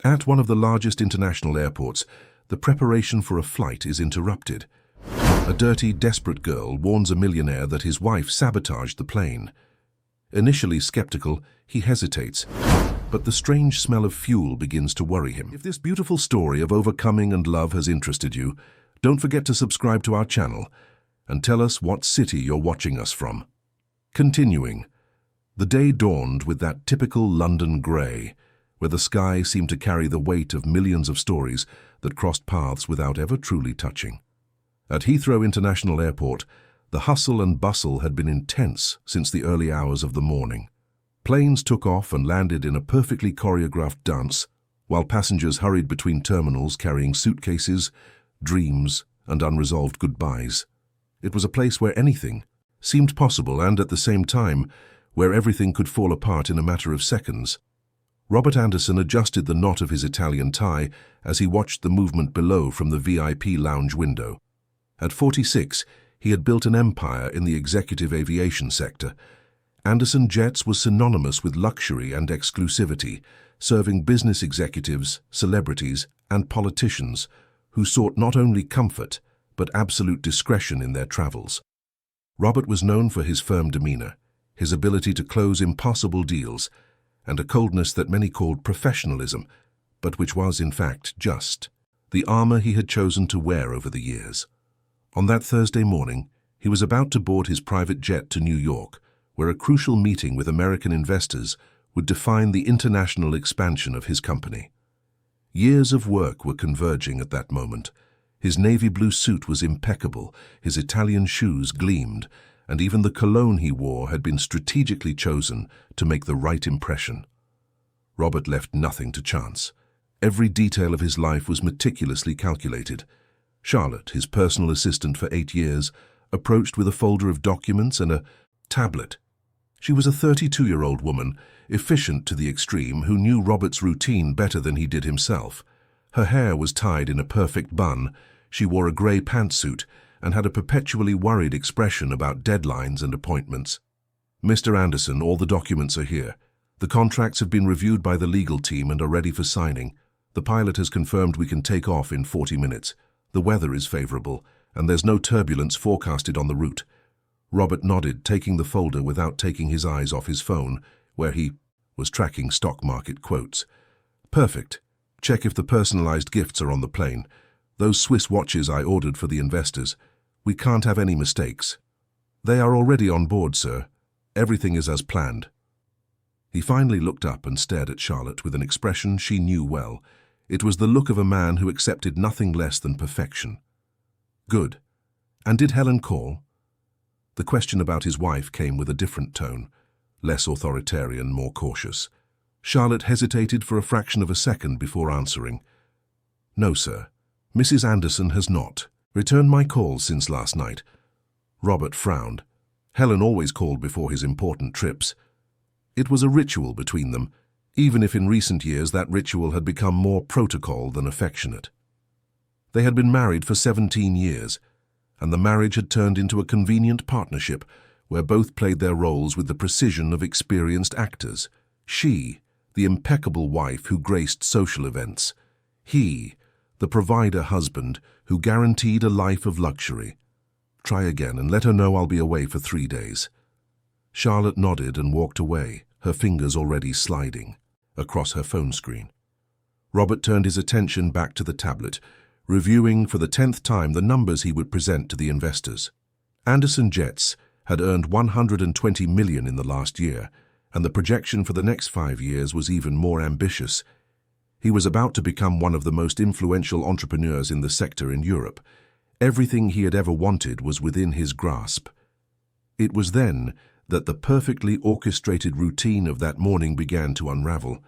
At one of the largest international airports, the preparation for a flight is interrupted. A dirty, desperate girl warns a millionaire that his wife sabotaged the plane. Initially skeptical, he hesitates, but the strange smell of fuel begins to worry him. If this beautiful story of overcoming and love has interested you, don't forget to subscribe to our channel and tell us what city you're watching us from. Continuing, the day dawned with that typical London grey, where the sky seemed to carry the weight of millions of stories that crossed paths without ever truly touching. At Heathrow International Airport, the hustle and bustle had been intense since the early hours of the morning. Planes took off and landed in a perfectly choreographed dance, while passengers hurried between terminals carrying suitcases, dreams, and unresolved goodbyes. It was a place where anything seemed possible and, at the same time, where everything could fall apart in a matter of seconds. Robert Anderson adjusted the knot of his Italian tie as he watched the movement below from the VIP lounge window. At 46, he had built an empire in the executive aviation sector. Anderson Jets was synonymous with luxury and exclusivity, serving business executives, celebrities, and politicians who sought not only comfort, but absolute discretion in their travels. Robert was known for his firm demeanor, his ability to close impossible deals, and a coldness that many called professionalism, but which was, in fact, just the armor he had chosen to wear over the years. On that Thursday morning, he was about to board his private jet to New York, where a crucial meeting with American investors would define the international expansion of his company. Years of work were converging at that moment. His navy blue suit was impeccable, his Italian shoes gleamed, and even the cologne he wore had been strategically chosen to make the right impression. Robert left nothing to chance. Every detail of his life was meticulously calculated. Charlotte, his personal assistant for 8 years, approached with a folder of documents and a tablet. She was a 32-year-old woman, efficient to the extreme, who knew Robert's routine better than he did himself. Her hair was tied in a perfect bun, she wore a grey pantsuit, and had a perpetually worried expression about deadlines and appointments. "Mr. Anderson, all the documents are here. The contracts have been reviewed by the legal team and are ready for signing. The pilot has confirmed we can take off in 40 minutes. The weather is favorable, and there's no turbulence forecasted on the route." Robert nodded, taking the folder without taking his eyes off his phone, where he was tracking stock market quotes. "Perfect. Check if the personalized gifts are on the plane. Those Swiss watches I ordered for the investors. We can't have any mistakes." "They are already on board, sir. Everything is as planned." He finally looked up and stared at Charlotte with an expression she knew well. It was the look of a man who accepted nothing less than perfection. "Good. And did Helen call?" The question about his wife came with a different tone, less authoritarian, more cautious. Charlotte hesitated for a fraction of a second before answering. "No, sir. Mrs. Anderson has not returned my calls since last night." Robert frowned. Helen always called before his important trips. It was a ritual between them, even if in recent years that ritual had become more protocol than affectionate. They had been married for 17 years, and the marriage had turned into a convenient partnership where both played their roles with the precision of experienced actors. She, the impeccable wife who graced social events. He, the provider husband who guaranteed a life of luxury. "Try again and let her know I'll be away for 3 days." Charlotte nodded and walked away, her fingers already sliding across her phone screen. Robert turned his attention back to the tablet, reviewing for the 10th time the numbers he would present to the investors. Anderson Jets had earned $120 million in the last year, and the projection for the next 5 years was even more ambitious. He was about to become one of the most influential entrepreneurs in the sector in Europe. Everything he had ever wanted was within his grasp. It was then that the perfectly orchestrated routine of that morning began to unravel.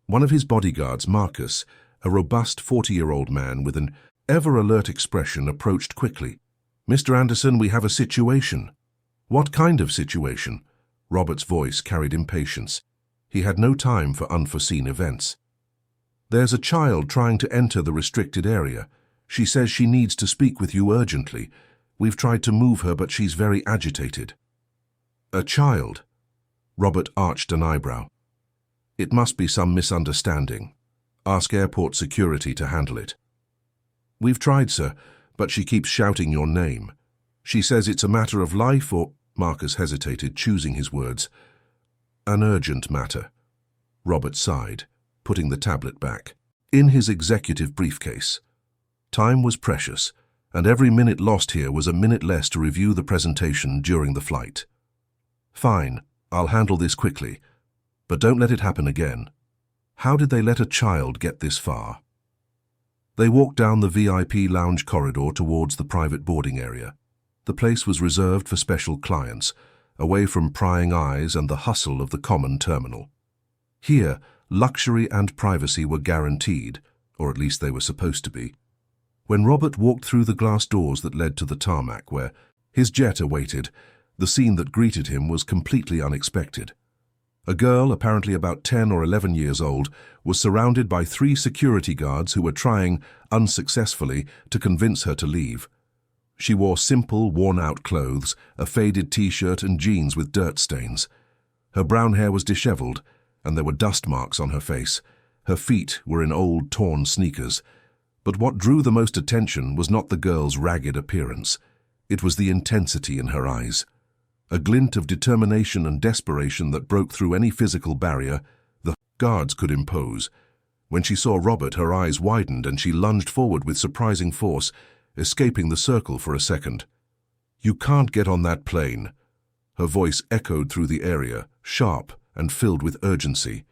One of his bodyguards, Marcus, a robust 40-year-old man with an ever-alert expression, approached quickly. "Mr. Anderson, we have a situation." "What kind of situation?" Robert's voice carried impatience. He had no time for unforeseen events. "There's a child trying to enter the restricted area. She says she needs to speak with you urgently. We've tried to move her, but she's very agitated." "A child?" Robert arched an eyebrow. "It must be some misunderstanding. Ask airport security to handle it." "We've tried, sir, but she keeps shouting your name. She says it's a matter of life or—" Marcus hesitated, choosing his words. "An urgent matter." Robert sighed, putting the tablet back. In his executive briefcase. Time was precious, and every minute lost here was a minute less to review the presentation during the flight. "Fine, I'll handle this quickly, but don't let it happen again." How did they let a child get this far? They walked down the VIP lounge corridor towards the private boarding area. The place was reserved for special clients, away from prying eyes and the hustle of the common terminal. Here, luxury and privacy were guaranteed, or at least they were supposed to be. When Robert walked through the glass doors that led to the tarmac where his jet awaited, the scene that greeted him was completely unexpected. A girl, apparently about 10 or 11 years old, was surrounded by 3 security guards who were trying, unsuccessfully, to convince her to leave. She wore simple, worn-out clothes, a faded t-shirt and jeans with dirt stains. Her brown hair was disheveled, and there were dust marks on her face. Her feet were in old, torn sneakers. But what drew the most attention was not the girl's ragged appearance. It was the intensity in her eyes. A glint of determination and desperation that broke through any physical barrier the guards could impose. When she saw Robert, her eyes widened and she lunged forward with surprising force, escaping the circle for a second. "You can't get on that plane." Her voice echoed through the area, sharp and filled with urgency.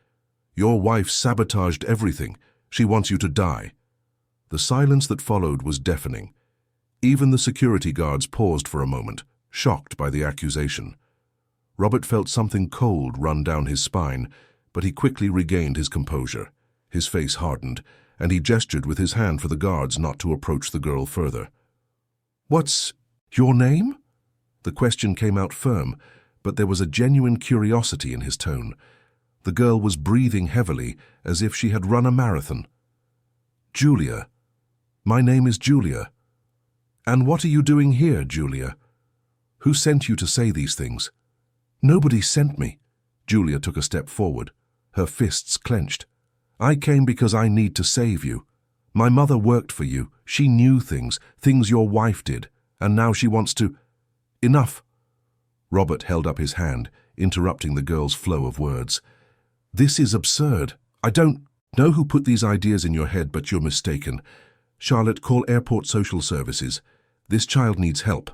"Your wife sabotaged everything. She wants you to die." The silence that followed was deafening. Even the security guards paused for a moment, shocked by the accusation. Robert felt something cold run down his spine, but he quickly regained his composure. His face hardened, and he gestured with his hand for the guards not to approach the girl further. "What's your name?" The question came out firm, but there was a genuine curiosity in his tone. The girl was breathing heavily, as if she had run a marathon. "Julia. My name is Julia." "And what are you doing here, Julia? Who sent you to say these things?" "Nobody sent me." Julia took a step forward, her fists clenched. "I came because I need to save you. My mother worked for you. She knew things your wife did, and now she wants to—" "Enough." Robert held up his hand, interrupting the girl's flow of words. "This is absurd. I don't know who put these ideas in your head, but you're mistaken. Charlotte, call airport social services. This child needs help."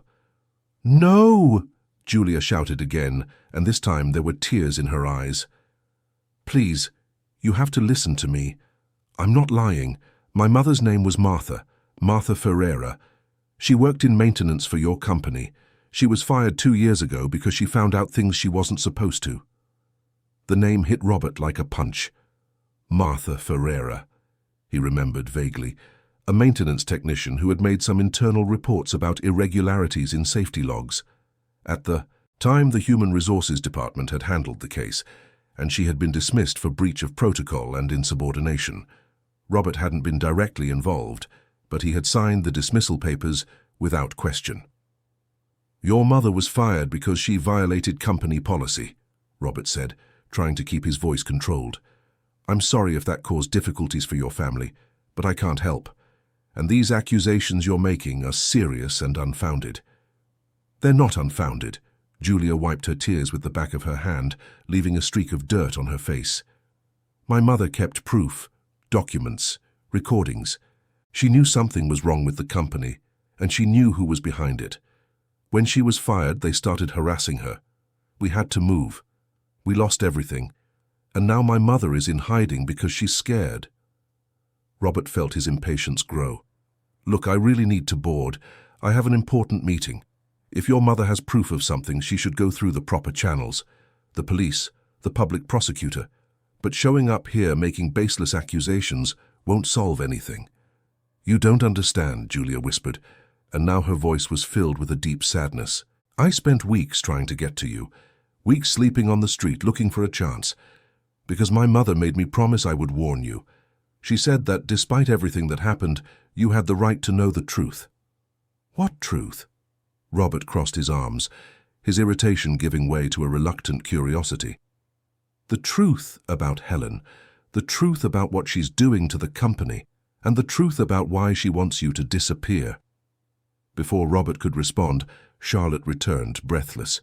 "No!" Julia shouted again, and this time there were tears in her eyes. "Please, you have to listen to me. I'm not lying. My mother's name was Martha Ferreira. She worked in maintenance for your company. She was fired 2 years ago because she found out things she wasn't supposed to." The name hit Robert like a punch. Martha Ferreira, he remembered vaguely. A maintenance technician who had made some internal reports about irregularities in safety logs. At the time, the Human Resources Department had handled the case, and she had been dismissed for breach of protocol and insubordination. Robert hadn't been directly involved, but he had signed the dismissal papers without question. "Your mother was fired because she violated company policy," Robert said, trying to keep his voice controlled. "I'm sorry if that caused difficulties for your family, but I can't help. And these accusations you're making are serious and unfounded." "They're not unfounded." Julia wiped her tears with the back of her hand, leaving a streak of dirt on her face. "My mother kept proof, documents, recordings. She knew something was wrong with the company, and she knew who was behind it. When she was fired, they started harassing her. We had to move. We lost everything, and now my mother is in hiding because she's scared." Robert felt his impatience grow. "Look, I really need to board. I have an important meeting. If your mother has proof of something, she should go through the proper channels. The police, the public prosecutor. But showing up here making baseless accusations won't solve anything." "You don't understand," Julia whispered, and now her voice was filled with a deep sadness. "I spent weeks trying to get to you, weeks sleeping on the street looking for a chance, because my mother made me promise I would warn you. She said that despite everything that happened, you had the right to know the truth." "What truth?" Robert crossed his arms, his irritation giving way to a reluctant curiosity. "The truth about Helen, The truth about what she's doing to the company, and the truth about why she wants you to disappear." Before Robert could respond, Charlotte returned, breathless.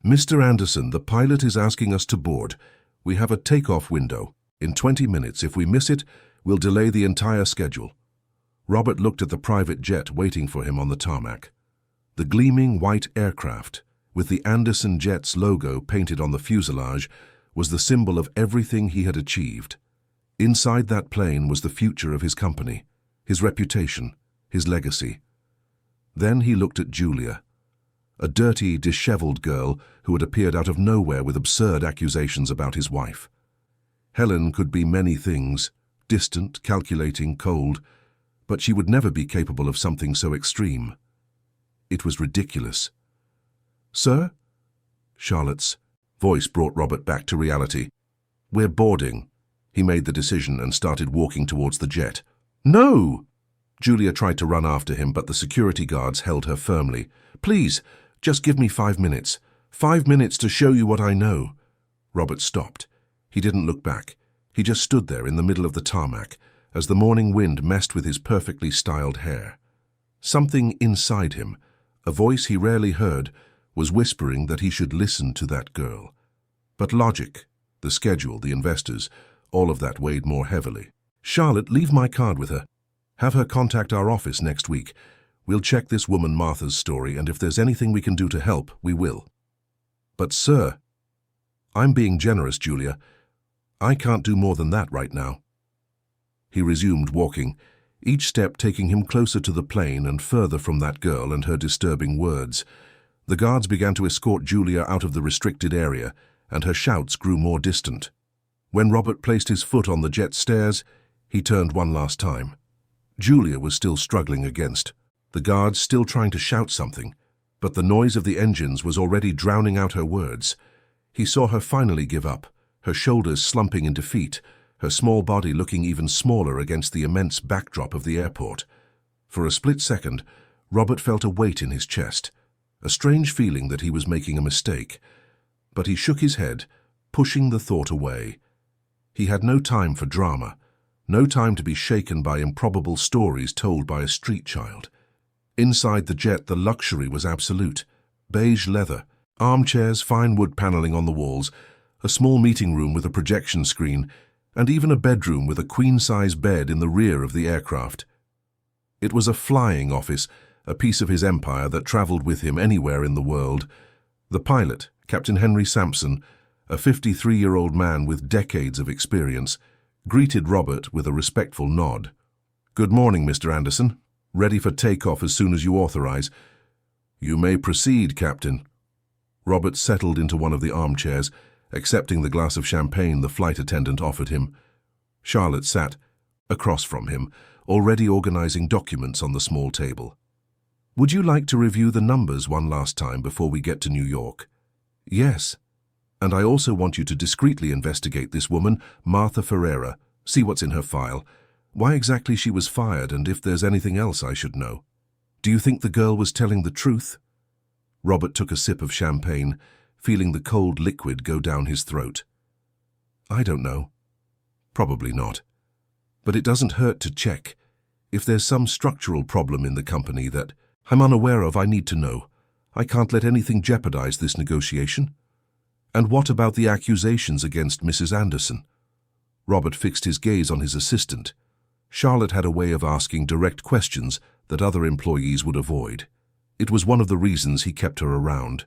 "Mr. Anderson, the pilot is asking us to board. We have a takeoff window. In 20 minutes. If we miss it, we'll delay the entire schedule." Robert looked at the private jet waiting for him on the tarmac. The gleaming white aircraft, with the Anderson Jets logo painted on the fuselage, was the symbol of everything he had achieved. Inside that plane was the future of his company, his reputation, his legacy. Then he looked at Julia, a dirty, disheveled girl who had appeared out of nowhere with absurd accusations about his wife. Helen could be many things, distant, calculating, cold, but she would never be capable of something so extreme. It was ridiculous. "Sir?" Charlotte's voice brought Robert back to reality. "We're boarding." He made the decision and started walking towards the jet. "No!" Julia tried to run after him, but the security guards held her firmly. "Please, just give me 5 minutes. 5 minutes to show you what I know." Robert stopped. He didn't look back. He just stood there in the middle of the tarmac, as the morning wind messed with his perfectly styled hair. Something inside him, a voice he rarely heard, was whispering that he should listen to that girl. But logic, the schedule, the investors, all of that weighed more heavily. "Charlotte, leave my card with her. Have her contact our office next week. We'll check this woman Martha's story, and if there's anything we can do to help, we will." "But sir..." "I'm being generous, Julia. I can't do more than that right now." He resumed walking, each step taking him closer to the plane and further from that girl and her disturbing words. The guards began to escort Julia out of the restricted area, and her shouts grew more distant. When Robert placed his foot on the jet stairs, he turned one last time. Julia was still struggling against, the guards still trying to shout something, but the noise of the engines was already drowning out her words. He saw her finally give up, her shoulders slumping in defeat, her small body looking even smaller against the immense backdrop of the airport. For a split second, Robert felt a weight in his chest, a strange feeling that he was making a mistake. But he shook his head, pushing the thought away. He had no time for drama, no time to be shaken by improbable stories told by a street child. Inside the jet, the luxury was absolute. Beige leather, armchairs, fine wood paneling on the walls, a small meeting room with a projection screen, and even a bedroom with a queen-size bed in the rear of the aircraft. It was a flying office, a piece of his empire that traveled with him anywhere in the world. The pilot, Captain Henry Sampson, a 53-year-old man with decades of experience, greeted Robert with a respectful nod. "Good morning, Mr. Anderson. Ready for takeoff as soon as you authorize." "You may proceed, Captain." Robert settled into one of the armchairs, accepting the glass of champagne the flight attendant offered him. Charlotte sat across from him, already organizing documents on the small table. "Would you like to review the numbers one last time before we get to New York?" "Yes. And I also want you to discreetly investigate this woman, Martha Ferreira, see what's in her file, why exactly she was fired, and if there's anything else I should know. Do you think the girl was telling the truth?" Robert took a sip of champagne, feeling the cold liquid go down his throat. "I don't know. Probably not. But it doesn't hurt to check. If there's some structural problem in the company that I'm unaware of, I need to know. I can't let anything jeopardize this negotiation." "And what about the accusations against Mrs. Anderson?" Robert fixed his gaze on his assistant. Charlotte had a way of asking direct questions that other employees would avoid. It was one of the reasons he kept her around.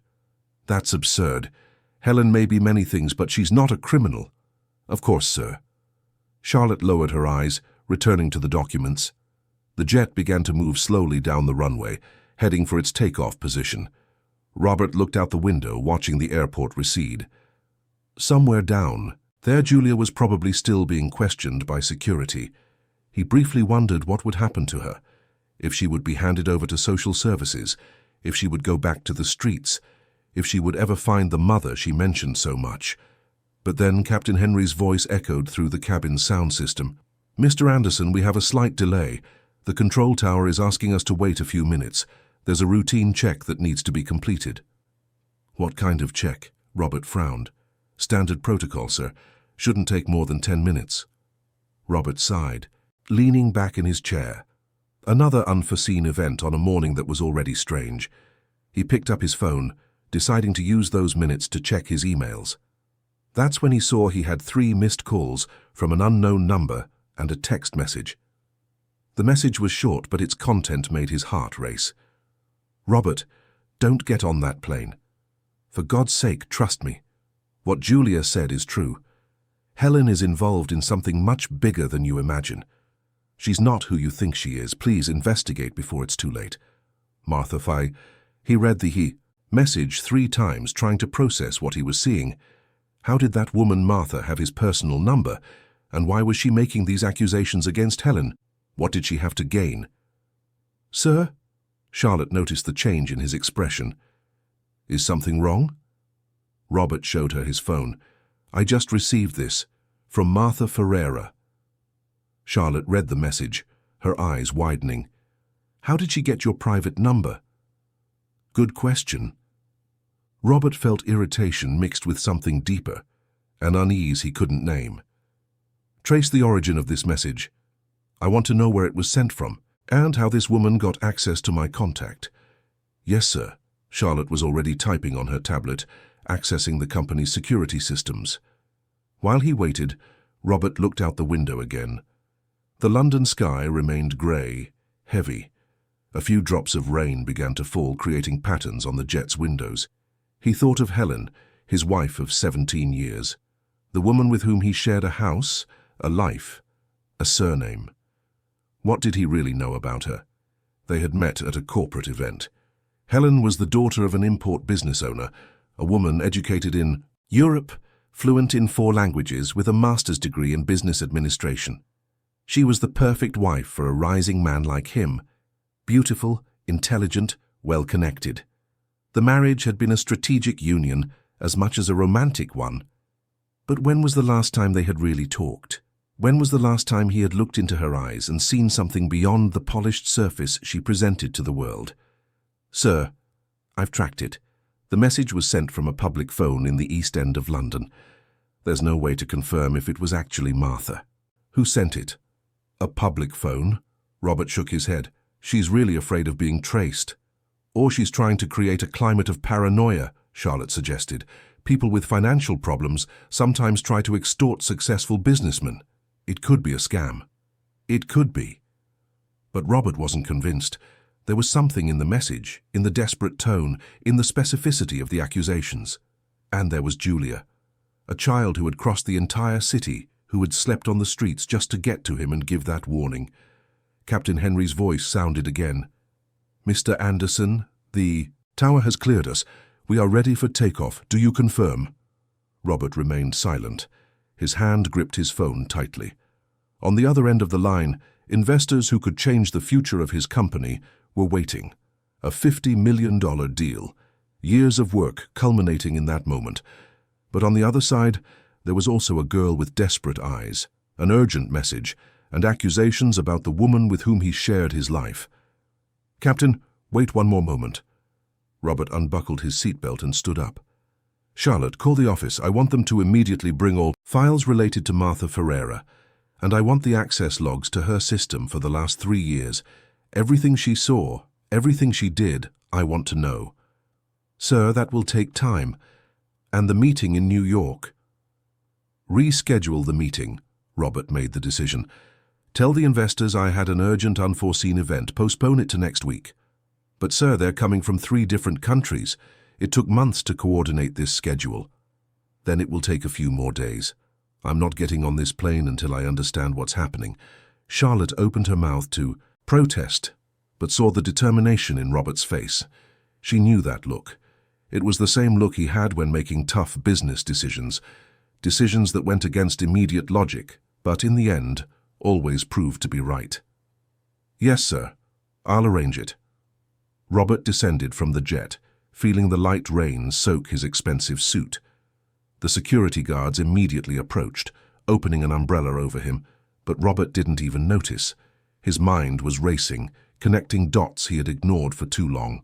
"That's absurd. Helen may be many things, but she's not a criminal." "Of course, sir." Charlotte lowered her eyes, returning to the documents. The jet began to move slowly down the runway, heading for its takeoff position. Robert looked out the window, watching the airport recede. Somewhere down, there Julia was probably still being questioned by security. He briefly wondered what would happen to her, if she would be handed over to social services, if she would go back to the streets, if she would ever find the mother she mentioned so much. But then Captain Henry's voice echoed through the cabin sound system. "Mr. Anderson, we have a slight delay. The control tower is asking us to wait a few minutes. There's a routine check that needs to be completed." "What kind of check?" Robert frowned. "Standard protocol, sir. Shouldn't take more than 10 minutes. Robert sighed, leaning back in his chair. Another unforeseen event on a morning that was already strange. He picked up his phone, deciding to use those minutes to check his emails. That's when he saw he had 3 missed calls from an unknown number and a text message. The message was short, but its content made his heart race. "Robert, don't get on that plane. For God's sake, trust me. What Julia said is true. Helen is involved in something much bigger than you imagine. She's not who you think she is. Please investigate before it's too late. Martha Fye." He read the message 3 times, trying to process what he was seeing. How did that woman Martha have his personal number? And why was she making these accusations against Helen? What did she have to gain? "Sir?" Charlotte noticed the change in his expression. "Is something wrong?" Robert showed her his phone. "I just received this, from Martha Ferreira." Charlotte read the message, her eyes widening. "How did she get your private number?" "Good question." Robert felt irritation mixed with something deeper, an unease he couldn't name. "Trace the origin of this message. I want to know where it was sent from, and how this woman got access to my contact." "Yes, sir." Charlotte was already typing on her tablet, accessing the company's security systems. While he waited, Robert looked out the window again. The London sky remained grey, heavy. A few drops of rain began to fall, creating patterns on the jet's windows. He thought of Helen, his wife of 17 years, the woman with whom he shared a house, a life, a surname. What did he really know about her? They had met at a corporate event. Helen was the daughter of an import business owner, a woman educated in Europe, fluent in 4 languages with a master's degree in business administration. She was the perfect wife for a rising man like him, beautiful, intelligent, well-connected. The marriage had been a strategic union as much as a romantic one. But when was the last time they had really talked? When was the last time he had looked into her eyes and seen something beyond the polished surface she presented to the world? "Sir, I've tracked it. The message was sent from a public phone in the East End of London. There's no way to confirm if it was actually Martha." "Who sent it?" "A public phone?" Robert shook his head. "She's really afraid of being traced." "Or she's trying to create a climate of paranoia," Charlotte suggested. "People with financial problems sometimes try to extort successful businessmen. It could be a scam." "It could be." But Robert wasn't convinced. There was something in the message, in the desperate tone, in the specificity of the accusations. And there was Julia, a child who had crossed the entire city, who had slept on the streets just to get to him and give that warning. Captain Henry's voice sounded again. "Mr. Anderson, the tower has cleared us. We are ready for takeoff. Do you confirm?" Robert remained silent. His hand gripped his phone tightly. On the other end of the line, investors who could change the future of his company were waiting. A $50 million deal. Years of work culminating in that moment. But on the other side, there was also a girl with desperate eyes, an urgent message, and accusations about the woman with whom he shared his life. "Captain, wait one more moment." Robert unbuckled his seatbelt and stood up. "Charlotte, call the office. I want them to immediately bring all files related to Martha Ferreira, and I want the access logs to her system for the last 3 years. Everything she saw, everything she did, I want to know." "Sir, that will take time. And the meeting in New York." "Reschedule the meeting," Robert made the decision. "Tell the investors I had an urgent unforeseen event. Postpone it to next week." "But sir, they're coming from 3 different countries. It took months to coordinate this schedule." "Then it will take a few more days. I'm not getting on this plane until I understand what's happening." Charlotte opened her mouth to protest, but saw the determination in Robert's face. She knew that look. It was the same look he had when making tough business decisions that went against immediate logic, but in the end, always proved to be right. "Yes, sir. I'll arrange it." Robert descended from the jet, feeling the light rain soak his expensive suit. The security guards immediately approached, opening an umbrella over him, but Robert didn't even notice. His mind was racing, connecting dots he had ignored for too long.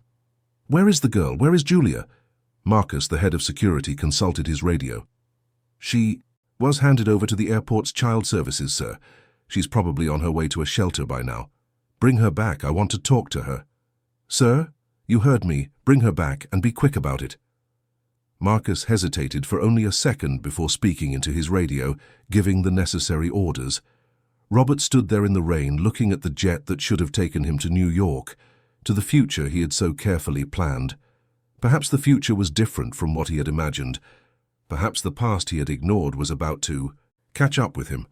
"Where is the girl? Where is Julia?" Marcus, the head of security, consulted his radio. Was handed over to the airport's child services, sir. She's probably on her way to a shelter by now. Bring her back, I want to talk to her. Sir, you heard me. Bring her back and be quick about it. Marcus hesitated for only a second before speaking into his radio, giving the necessary orders. Robert stood there in the rain, looking at the jet that should have taken him to New York, to the future he had so carefully planned. Perhaps the future was different from what he had imagined. Perhaps the past he had ignored was about to catch up with him.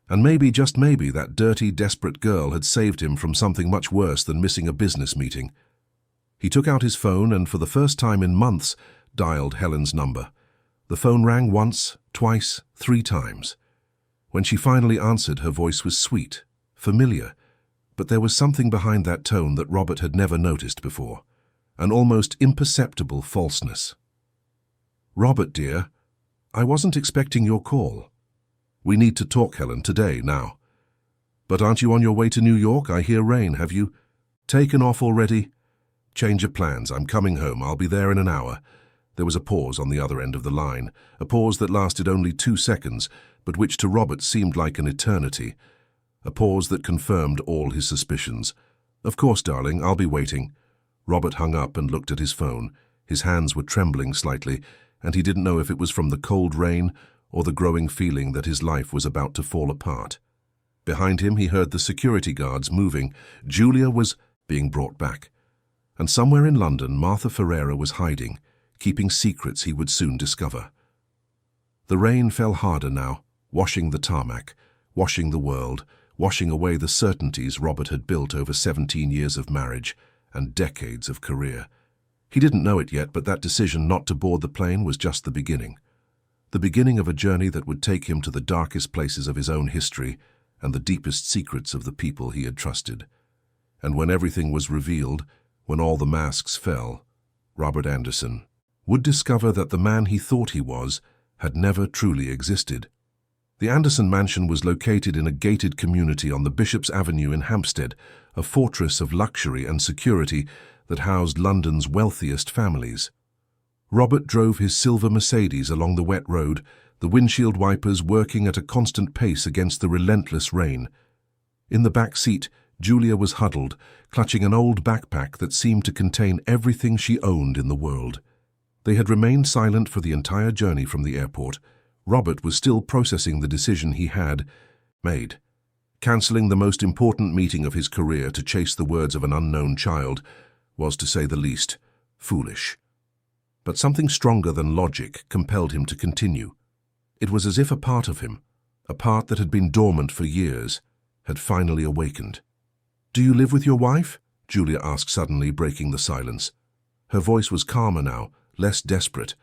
And maybe, just maybe, that dirty, desperate girl had saved him from something much worse than missing a business meeting. He took out his phone and, for the first time in months, dialed Helen's number. The phone rang once, twice, 3 times. When she finally answered, her voice was sweet, familiar, but there was something behind that tone that Robert had never noticed before, an almost imperceptible falseness. Robert, dear, I wasn't expecting your call. We need to talk, Helen, today, now. But aren't you on your way to New York? I hear rain. Have you taken off already? Change of plans. I'm coming home. I'll be there in an hour. There was a pause on the other end of the line, a pause that lasted only 2 seconds, but which to Robert seemed like an eternity. A pause that confirmed all his suspicions. Of course, darling, I'll be waiting. Robert hung up and looked at his phone. His hands were trembling slightly, and he didn't know if it was from the cold rain or the growing feeling that his life was about to fall apart. Behind him he heard the security guards moving. Julia was being brought back. And somewhere in London, Martha Ferreira was hiding, keeping secrets he would soon discover. The rain fell harder now, washing the tarmac, washing the world, washing away the certainties Robert had built over 17 years of marriage and decades of career. He didn't know it yet, but that decision not to board the plane was just the beginning of a journey that would take him to the darkest places of his own history and the deepest secrets of the people he had trusted. And when everything was revealed, when all the masks fell, Robert Anderson would discover that the man he thought he was had never truly existed. The Anderson mansion was located in a gated community on the Bishop's Avenue in Hampstead, a fortress of luxury and security that housed London's wealthiest families. Robert drove his silver Mercedes along the wet road, the windshield wipers working at a constant pace against the relentless rain. In the back seat, Julia was huddled, clutching an old backpack that seemed to contain everything she owned in the world. They had remained silent for the entire journey from the airport. Robert was still processing the decision he had made. Cancelling the most important meeting of his career to chase the words of an unknown child was, to say the least, foolish. But something stronger than logic compelled him to continue. It was as if a part of him, a part that had been dormant for years, had finally awakened. "Do you live with your wife?" Julia asked suddenly, breaking the silence. Her voice was calmer now, less desperate,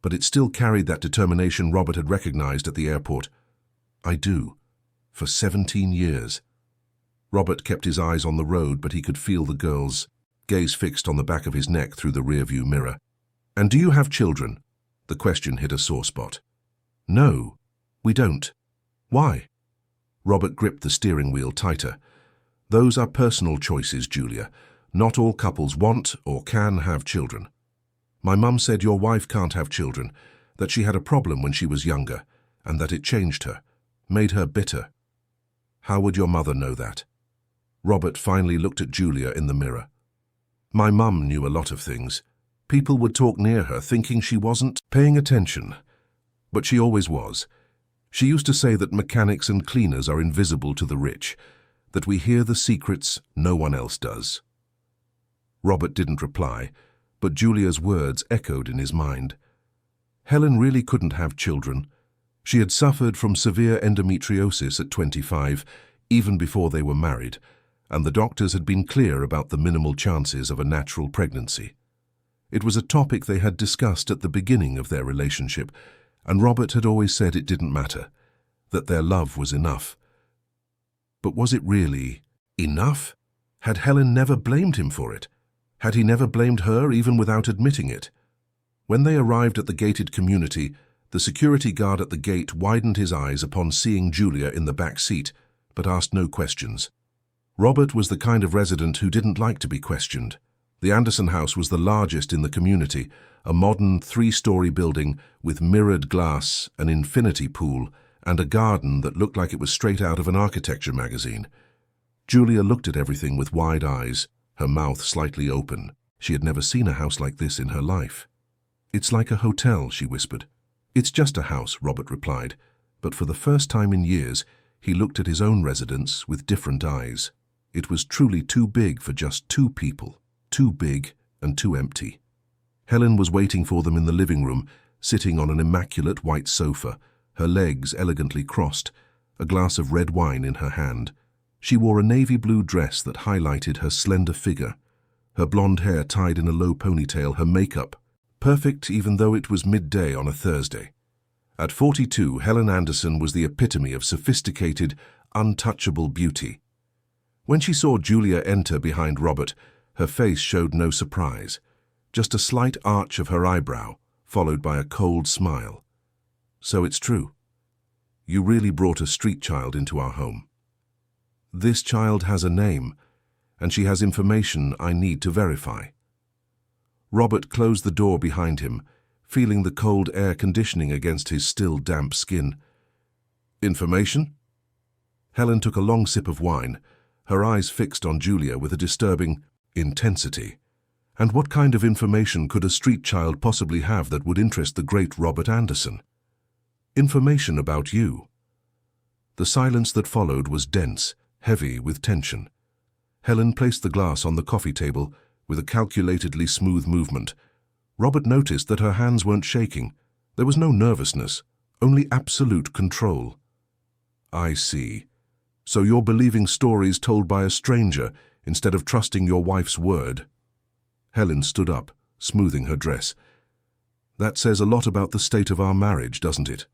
but it still carried that determination Robert had recognized at the airport. "I do. For 17 years. Robert kept his eyes on the road, but he could feel the girl's gaze fixed on the back of his neck through the rearview mirror. "And do you have children?" The question hit a sore spot. "No, we don't." "Why?" Robert gripped the steering wheel tighter. "Those are personal choices, Julia. Not all couples want or can have children. My mum said your wife can't have children, that she had a problem when she was younger, and that it changed her, made her bitter." "How would your mother know that?" Robert finally looked at Julia in the mirror. "My mum knew a lot of things. People would talk near her thinking she wasn't paying attention, but she always was. She used to say that mechanics and cleaners are invisible to the rich, that we hear the secrets no one else does." Robert didn't reply, but Julia's words echoed in his mind. Helen really couldn't have children. She had suffered from severe endometriosis at 25, even before they were married, and the doctors had been clear about the minimal chances of a natural pregnancy. It was a topic they had discussed at the beginning of their relationship, and Robert had always said it didn't matter, that their love was enough. But was it really enough? Had Helen never blamed him for it? Had he never blamed her even without admitting it? When they arrived at the gated community, the security guard at the gate widened his eyes upon seeing Julia in the back seat, but asked no questions. Robert was the kind of resident who didn't like to be questioned. The Anderson house was the largest in the community, a modern 3-story building with mirrored glass, an infinity pool, and a garden that looked like it was straight out of an architecture magazine. Julia looked at everything with wide eyes, her mouth slightly open. She had never seen a house like this in her life. "It's like a hotel," she whispered. "It's just a house," Robert replied, but for the first time in years, he looked at his own residence with different eyes. It was truly too big for just two people, too big and too empty. Helen was waiting for them in the living room, sitting on an immaculate white sofa, her legs elegantly crossed, a glass of red wine in her hand. She wore a navy blue dress that highlighted her slender figure, her blonde hair tied in a low ponytail, her makeup perfect even though it was midday on a Thursday. At 42, Helen Anderson was the epitome of sophisticated, untouchable beauty. When she saw Julia enter behind Robert, her face showed no surprise, just a slight arch of her eyebrow, followed by a cold smile. "So it's true. You really brought a street child into our home." "This child has a name, and she has information I need to verify." Robert closed the door behind him, feeling the cold air conditioning against his still damp skin. "Information?" Helen took a long sip of wine, her eyes fixed on Julia with a disturbing intensity. "And what kind of information could a street child possibly have that would interest the great Robert Anderson?" "Information about you." The silence that followed was dense, heavy with tension. Helen placed the glass on the coffee table with a calculatedly smooth movement. Robert noticed that her hands weren't shaking. There was no nervousness, only absolute control. "I see. So you're believing stories told by a stranger instead of trusting your wife's word." Helen stood up, smoothing her dress. "That says a lot about the state of our marriage, doesn't it?"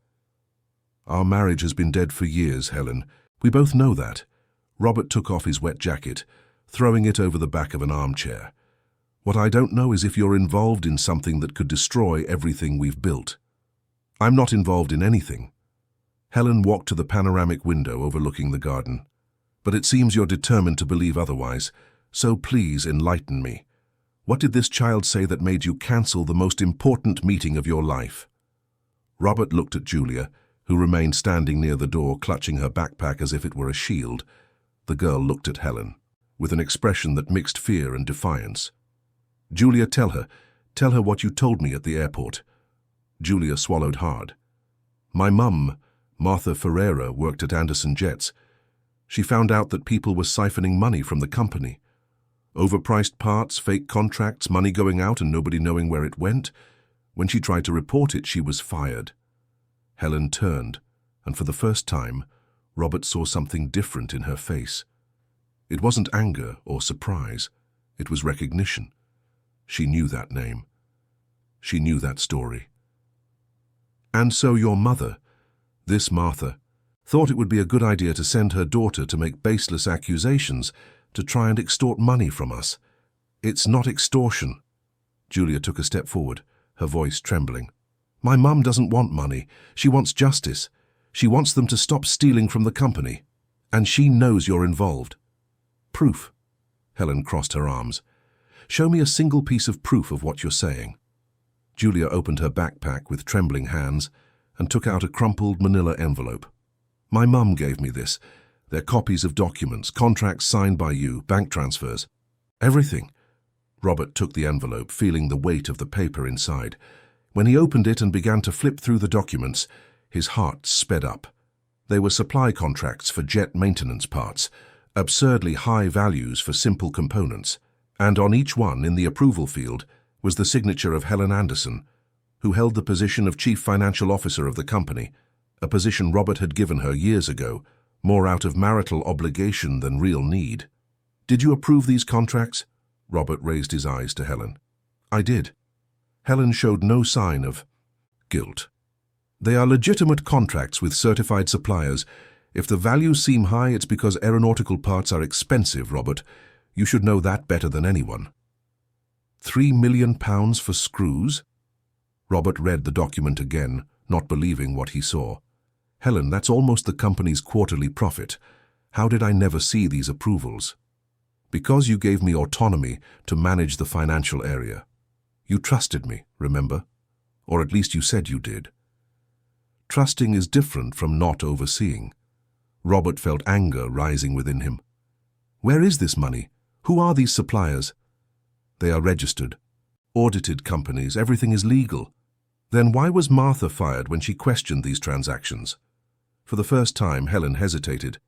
"Our marriage has been dead for years, Helen. We both know that." Robert took off his wet jacket, throwing it over the back of an armchair. "What I don't know is if you're involved in something that could destroy everything we've built." "I'm not involved in anything." Helen walked to the panoramic window overlooking the garden. "But it seems you're determined to believe otherwise, so please enlighten me. What did this child say that made you cancel the most important meeting of your life?" Robert looked at Julia, who remained standing near the door, clutching her backpack as if it were a shield. The girl looked at Helen, with an expression that mixed fear and defiance. "Julia, tell her what you told me at the airport." Julia swallowed hard. "My mum, Martha Ferreira, worked at Anderson Jets. She found out that people were siphoning money from the company. Overpriced parts, fake contracts, money going out and nobody knowing where it went. When she tried to report it, she was fired." Helen turned, and for the first time, Robert saw something different in her face. It wasn't anger or surprise, it was recognition. She knew that name. She knew that story. "And so your mother, this Martha, thought it would be a good idea to send her daughter to make baseless accusations to try and extort money from us. It's not extortion." Julia took a step forward, her voice trembling. "My mum doesn't want money. She wants justice. She wants them to stop stealing from the company. And she knows you're involved." "Proof." Helen crossed her arms. "Show me a single piece of proof of what you're saying." Julia opened her backpack with trembling hands and took out a crumpled manila envelope. "My mum gave me this. They're copies of documents, contracts signed by you, bank transfers. Everything." Robert took the envelope, feeling the weight of the paper inside. When he opened it and began to flip through the documents, his heart sped up. They were supply contracts for jet maintenance parts, absurdly high values for simple components, and on each one in the approval field was the signature of Helen Anderson, who held the position of Chief Financial Officer of the company, a position Robert had given her years ago, more out of marital obligation than real need. "Did you approve these contracts?" Robert raised his eyes to Helen. "I did." Helen showed no sign of guilt. "They are legitimate contracts with certified suppliers. If the values seem high, it's because aeronautical parts are expensive, Robert. You should know that better than anyone." £3 million for screws? Robert read the document again, not believing what he saw. "Helen, that's almost the company's quarterly profit. How did I never see these approvals?" "Because you gave me autonomy to manage the financial area. You trusted me, remember? Or at least you said you did." Trusting is different from not overseeing. Robert felt anger rising within him. Where is this money? Who are these suppliers? They are registered, audited companies, everything is legal. Then why was Martha fired when she questioned these transactions? For the first time, Helen hesitated.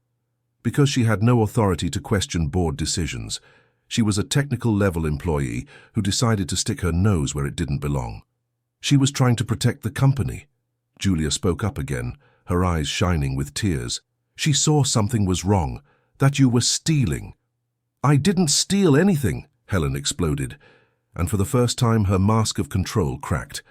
Because she had no authority to question board decisions. She was a technical-level employee who decided to stick her nose where it didn't belong. She was trying to protect the company. Julia spoke up again, her eyes shining with tears. She saw something was wrong, that you were stealing. I didn't steal anything, Helen exploded, and for the first time her mask of control cracked.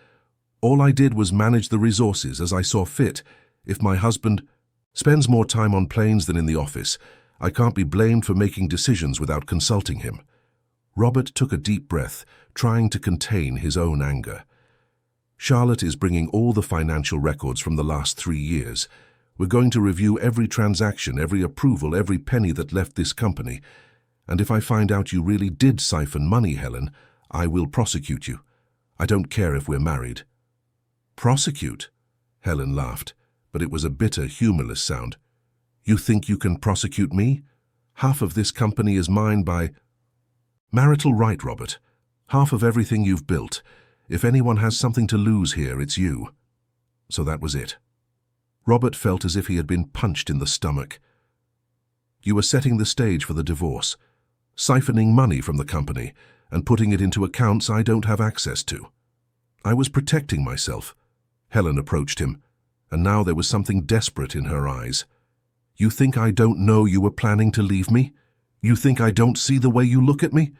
All I did was manage the resources as I saw fit. If my husband spends more time on planes than in the office, I can't be blamed for making decisions without consulting him. Robert took a deep breath, trying to contain his own anger. Charlotte is bringing all the financial records from the last 3 years. We're going to review every transaction, every approval, every penny that left this company. And if I find out you really did siphon money, Helen, I will prosecute you. I don't care if we're married. Prosecute? Helen laughed, but it was a bitter, humorless sound. You think you can prosecute me? Half of this company is mine by marital right, Robert. Half of everything you've built. If anyone has something to lose here, it's you. So that was it. Robert felt as if he had been punched in the stomach. You were setting the stage for the divorce, siphoning money from the company and putting it into accounts I don't have access to. I was protecting myself. Helen approached him, and now there was something desperate in her eyes. You think I don't know you were planning to leave me? You think I don't see the way you look at me?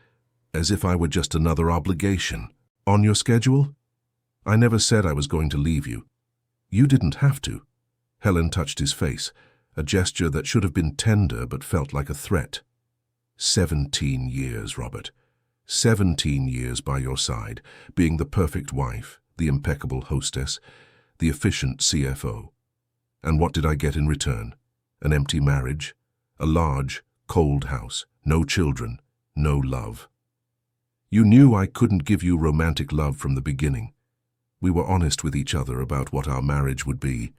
As if I were just another obligation. On your schedule? I never said I was going to leave you. You didn't have to. Helen touched his face, a gesture that should have been tender but felt like a threat. 17 years, Robert. 17 years by your side, being the perfect wife, the impeccable hostess, the efficient CFO. And what did I get in return? An empty marriage? A large, cold house, no children, no love. You knew I couldn't give you romantic love from the beginning. We were honest with each other about what our marriage would be.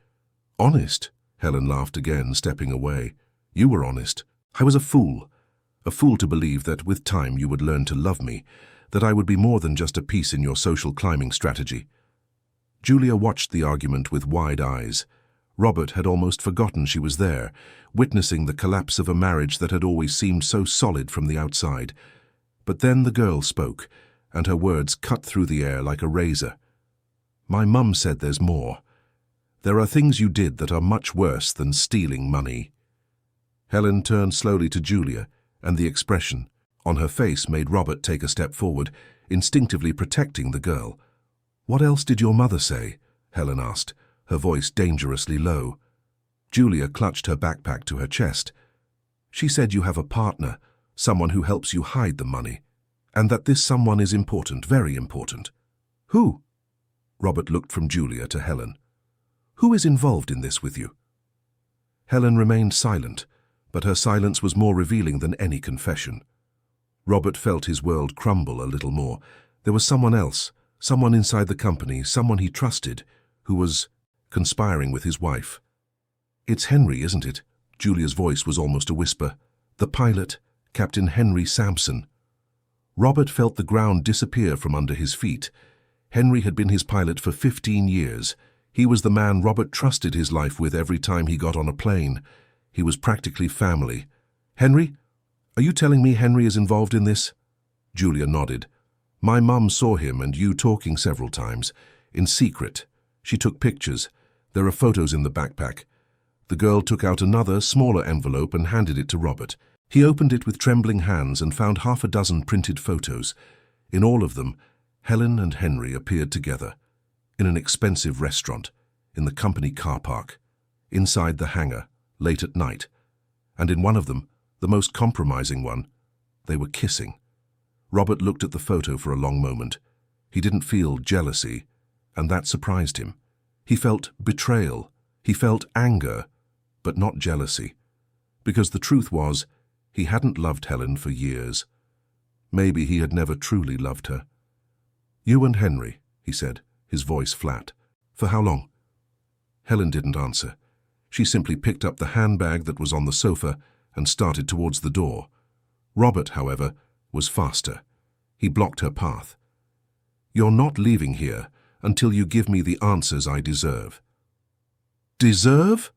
Honest? Helen laughed again, stepping away. You were honest. I was a fool to believe that with time you would learn to love me, that I would be more than just a piece in your social climbing strategy. Julia watched the argument with wide eyes. Robert had almost forgotten she was there, witnessing the collapse of a marriage that had always seemed so solid from the outside. But then the girl spoke, and her words cut through the air like a razor. My mum said there's more. There are things you did that are much worse than stealing money. Helen turned slowly to Julia, and the expression on her face made Robert take a step forward, instinctively protecting the girl. What else did your mother say? Helen asked, her voice dangerously low. Julia clutched her backpack to her chest. She said you have a partner, someone who helps you hide the money, and that this someone is important, very important. Who? Robert looked from Julia to Helen. Who is involved in this with you? Helen remained silent, but her silence was more revealing than any confession. Robert felt his world crumble a little more. There was someone else, someone inside the company, someone he trusted, who was conspiring with his wife. It's Henry, isn't it? Julia's voice was almost a whisper. The pilot, Captain Henry Sampson. Robert felt the ground disappear from under his feet. Henry had been his pilot for 15 years. He was the man Robert trusted his life with every time he got on a plane. He was practically family. Henry? Are you telling me Henry is involved in this? Julia nodded. My mum saw him and you talking several times. In secret. She took pictures. There are photos in the backpack. The girl took out another, smaller envelope and handed it to Robert. He opened it with trembling hands and found half a dozen printed photos. In all of them, Helen and Henry appeared together. In an expensive restaurant, in the company car park, inside the hangar, late at night. And in one of them, the most compromising one, they were kissing. Robert looked at the photo for a long moment. He didn't feel jealousy, and that surprised him. He felt betrayal. He felt anger, but not jealousy. Because the truth was, he hadn't loved Helen for years. Maybe he had never truly loved her. You and Henry, he said, his voice flat. For how long? Helen didn't answer. She simply picked up the handbag that was on the sofa and started towards the door. Robert, however, was faster. He blocked her path. "You're not leaving here until you give me the answers I deserve." "Deserve?"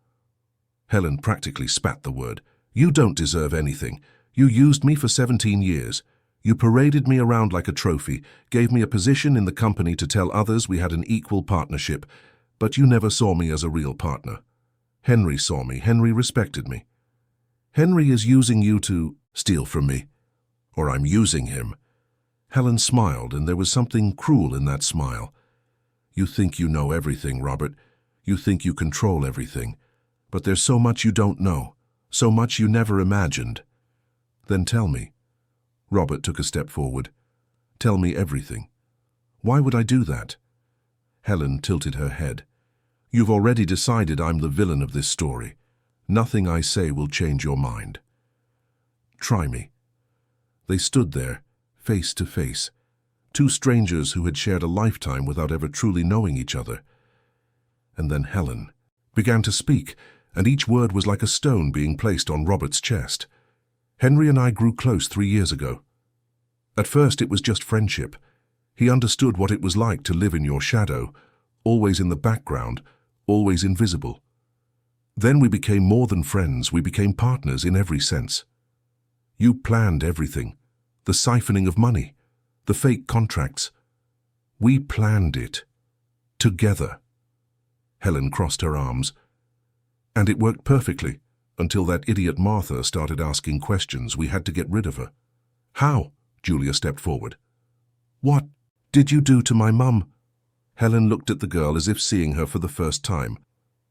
Helen practically spat the word. "You don't deserve anything. You used me for 17 years. You paraded me around like a trophy, gave me a position in the company to tell others we had an equal partnership, but you never saw me as a real partner. Henry saw me. Henry respected me. Henry is using you to steal from me. Or I'm using him." Helen smiled, and there was something cruel in that smile. "You think you know everything, Robert. You think you control everything. But there's so much you don't know, so much you never imagined." "Then tell me." Robert took a step forward. "Tell me everything." "Why would I do that?" Helen tilted her head. "You've already decided I'm the villain of this story. Nothing I say will change your mind." "Try me." They stood there, face to face, two strangers who had shared a lifetime without ever truly knowing each other. And then Helen began to speak, and each word was like a stone being placed on Robert's chest. "Henry and I grew close 3 years ago. At first it was just friendship. He understood what it was like to live in your shadow, always in the background, always invisible. Then we became more than friends, we became partners in every sense. You planned everything, the siphoning of money, the fake contracts. We planned it. Together." Helen crossed her arms. "And it worked perfectly, until that idiot Martha started asking questions. We had to get rid of her." "How?" Julia stepped forward. "What did you do to my mum?" Helen looked at the girl as if seeing her for the first time.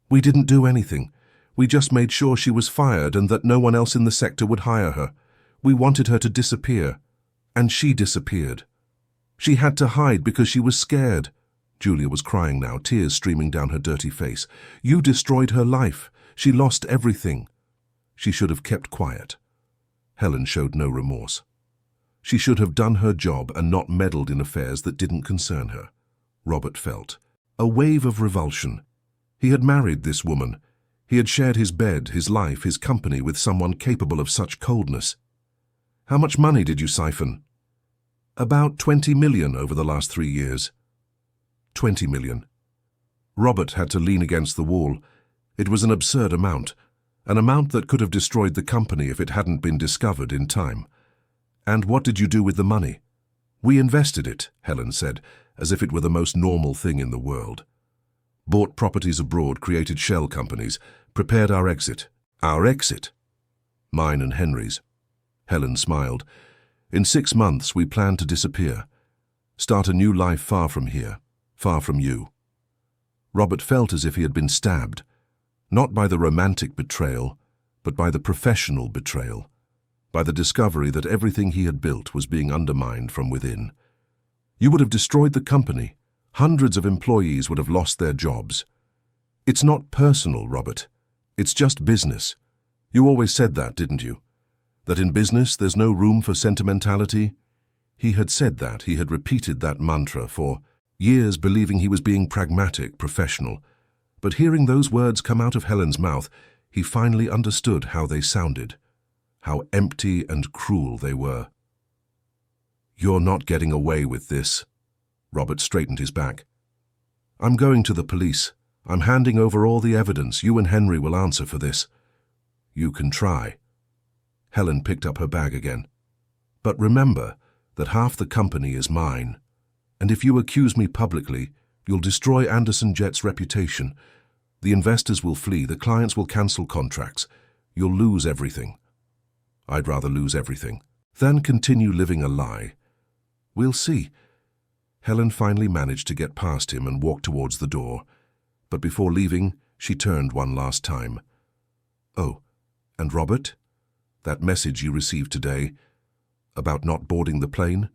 "We didn't do anything. We just made sure she was fired and that no one else in the sector would hire her. We wanted her to disappear. And she disappeared. She had to hide because she was scared." Julia was crying now, tears streaming down her dirty face. "You destroyed her life. She lost everything." She should have kept quiet. Helen showed no remorse. She should have done her job and not meddled in affairs that didn't concern her. Robert felt a wave of revulsion. He had married this woman. He had shared his bed, his life, his company with someone capable of such coldness. "How much money did you siphon?" "About 20 million over the last 3 years. 20 million. Robert had to lean against the wall. It was an absurd amount, an amount that could have destroyed the company if it hadn't been discovered in time. "And what did you do with the money?" "We invested it," Helen said, as if it were the most normal thing in the world. "Bought properties abroad, created shell companies, prepared our exit." "Our exit?" "Mine and Henry's." Helen smiled. "In 6 months we planned to disappear. Start a new life far from here, far from you." Robert felt as if he had been stabbed, not by the romantic betrayal, but by the professional betrayal, by the discovery that everything he had built was being undermined from within. "You would have destroyed the company. Hundreds of employees would have lost their jobs. It's not personal, Robert. It's just business. You always said that, didn't you? That in business there's no room for sentimentality?" He had said that, he had repeated that mantra for years, believing he was being pragmatic, professional. But hearing those words come out of Helen's mouth, he finally understood how they sounded, how empty and cruel they were. "You're not getting away with this." Robert straightened his back. "I'm going to the police. I'm handing over all the evidence. You and Henry will answer for this." "You can try." Helen picked up her bag again. "But remember that half the company is mine. And if you accuse me publicly, you'll destroy Anderson Jet's reputation. The investors will flee, the clients will cancel contracts. You'll lose everything." "I'd rather lose everything than continue living a lie." "We'll see." Helen finally managed to get past him and walk towards the door. But before leaving, she turned one last time. "Oh, and Robert? That message you received today about not boarding the plane?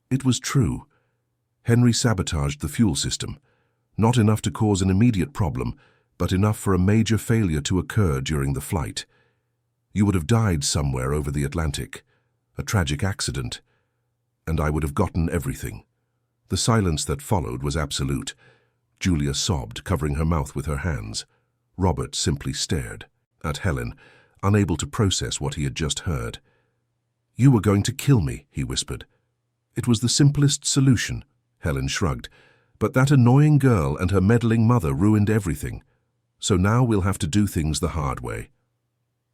It was true. Henry sabotaged the fuel system. Not enough to cause an immediate problem, but enough for a major failure to occur during the flight. You would have died somewhere over the Atlantic, a tragic accident, and I would have gotten everything. The silence that followed was absolute. Julia sobbed, covering her mouth with her hands. Robert simply stared at Helen, unable to process what he had just heard. "You were going to kill me," he whispered. "It was the simplest solution," Helen shrugged. "But that annoying girl and her meddling mother ruined everything. So now we'll have to do things the hard way."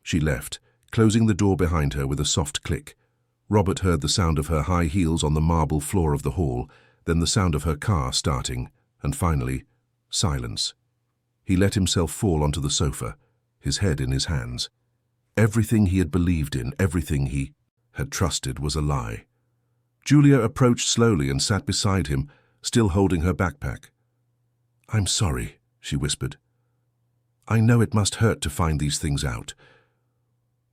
She left, closing the door behind her with a soft click. Robert heard the sound of her high heels on the marble floor of the hall, then the sound of her car starting, and finally, silence. He let himself fall onto the sofa, his head in his hands. Everything he had believed in, everything he had trusted was a lie. Julia approached slowly and sat beside him, still holding her backpack. "I'm sorry," she whispered. "I know it must hurt to find these things out."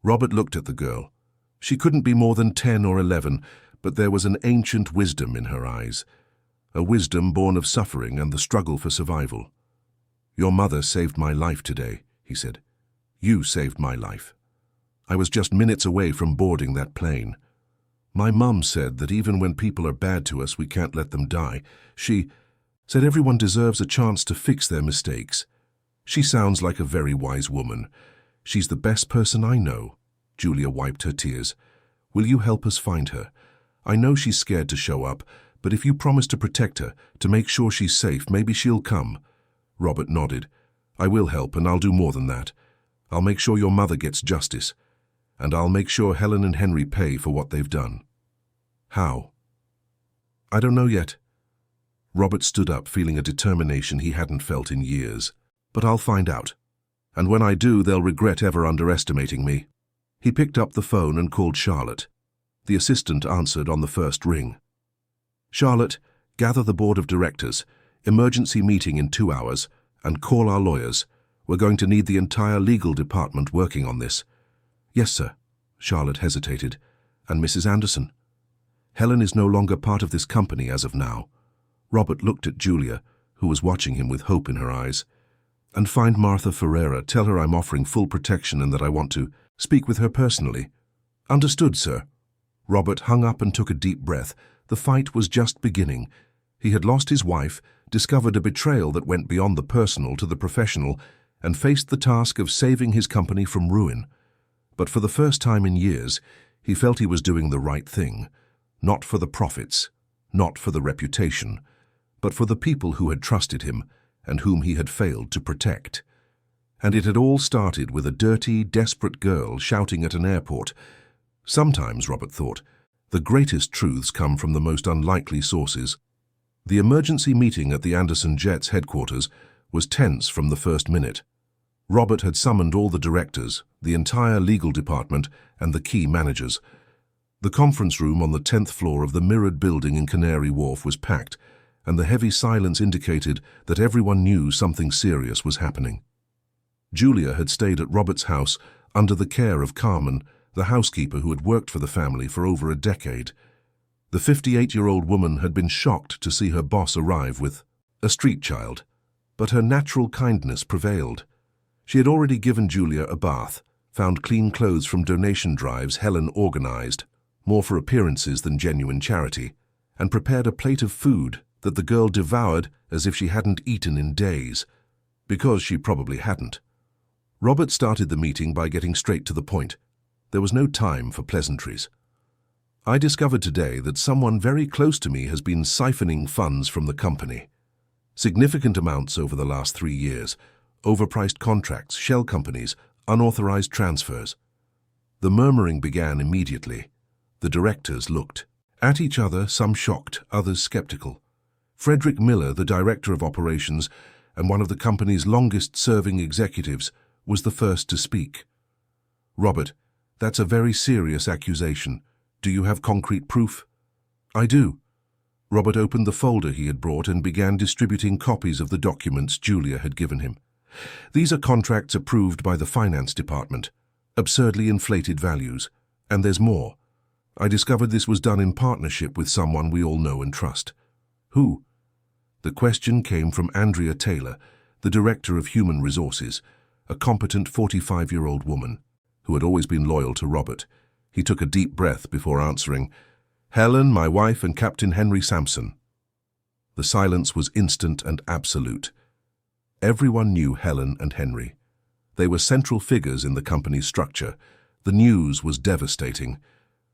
Robert looked at the girl. She couldn't be more than 10 or 11, but there was an ancient wisdom in her eyes, a wisdom born of suffering and the struggle for survival. "Your mother saved my life today," he said. "You saved my life. I was just minutes away from boarding that plane. My mum said that even when people are bad to us, we can't let them die. She said everyone deserves a chance to fix their mistakes. She sounds like a very wise woman. She's the best person I know." Julia wiped her tears. "Will you help us find her? I know she's scared to show up, but if you promise to protect her, to make sure she's safe, maybe she'll come." Robert nodded. "I will help, and I'll do more than that. I'll make sure your mother gets justice, and I'll make sure Helen and Henry pay for what they've done." "How?" "I don't know yet." Robert stood up, feeling a determination he hadn't felt in years. "But I'll find out. And when I do, they'll regret ever underestimating me." He picked up the phone and called Charlotte. The assistant answered on the first ring. "Charlotte, gather the board of directors, emergency meeting in 2 hours, and call our lawyers. We're going to need the entire legal department working on this." "Yes, sir." Charlotte hesitated. "And Mrs. Anderson?" "Helen is no longer part of this company as of now." Robert looked at Julia, who was watching him with hope in her eyes. "And find Martha Ferreira. Tell her I'm offering full protection and that I want to speak with her personally." "Understood, sir." Robert hung up and took a deep breath. The fight was just beginning. He had lost his wife, discovered a betrayal that went beyond the personal to the professional, and faced the task of saving his company from ruin. But for the first time in years, he felt he was doing the right thing. Not for the profits, not for the reputation, but for the people who had trusted him and whom he had failed to protect. And it had all started with a dirty, desperate girl shouting at an airport. Sometimes, Robert thought, the greatest truths come from the most unlikely sources. The emergency meeting at the Anderson Jets headquarters was tense from the first minute. Robert had summoned all the directors, the entire legal department, and the key managers. The conference room on the 10th floor of the mirrored building in Canary Wharf was packed, and the heavy silence indicated that everyone knew something serious was happening. Julia had stayed at Robert's house under the care of Carmen, the housekeeper who had worked for the family for over a decade. The 58-year-old woman had been shocked to see her boss arrive with a street child, but her natural kindness prevailed. She had already given Julia a bath, found clean clothes from donation drives Helen organized, more for appearances than genuine charity, and prepared a plate of food that the girl devoured as if she hadn't eaten in days, because she probably hadn't. Robert started the meeting by getting straight to the point. There was no time for pleasantries. "I discovered today that someone very close to me has been siphoning funds from the company. Significant amounts over the last 3 years, overpriced contracts, shell companies, unauthorized transfers." The murmuring began immediately. The directors looked at each other, some shocked, others skeptical. Frederick Miller, the director of operations and one of the company's longest-serving executives, was the first to speak. "Robert, that's a very serious accusation. Do you have concrete proof?" "I do." Robert opened the folder he had brought and began distributing copies of the documents Julia had given him. "These are contracts approved by the finance department, absurdly inflated values, and there's more. I discovered this was done in partnership with someone we all know and trust." "Who?" The question came from Andrea Taylor, the director of human resources, a competent 45-year-old woman who had always been loyal to Robert. He took a deep breath before answering, "Helen, my wife, and Captain Henry Sampson." The silence was instant and absolute. Everyone knew Helen and Henry. They were central figures in the company's structure. The news was devastating.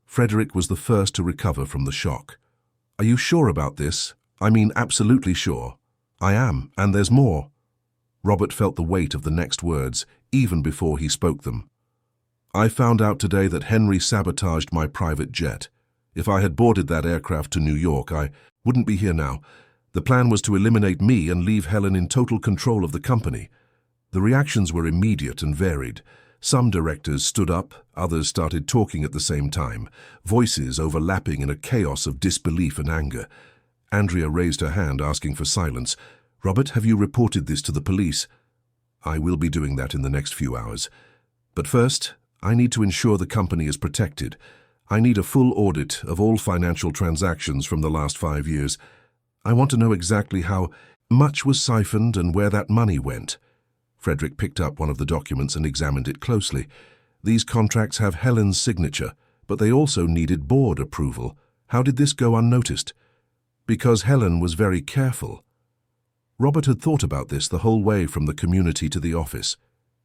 Frederick was the first to recover from the shock. "Are you sure about this? I mean, absolutely sure." "I am, and there's more." Robert felt the weight of the next words, even before he spoke them. "I found out today that Henry sabotaged my private jet. If I had boarded that aircraft to New York, I wouldn't be here now. The plan was to eliminate me and leave Helen in total control of the company." The reactions were immediate and varied. Some directors stood up, others started talking at the same time, voices overlapping in a chaos of disbelief and anger. Andrea raised her hand, asking for silence. "Robert, have you reported this to the police?" "I will be doing that in the next few hours. But first, I need to ensure the company is protected. I need a full audit of all financial transactions from the last 5 years. I want to know exactly how much was siphoned and where that money went." Frederick picked up one of the documents and examined it closely. These contracts have Helen's signature, but they also needed board approval. How did this go unnoticed? Because Helen was very careful. Robert had thought about this the whole way from the community to the office.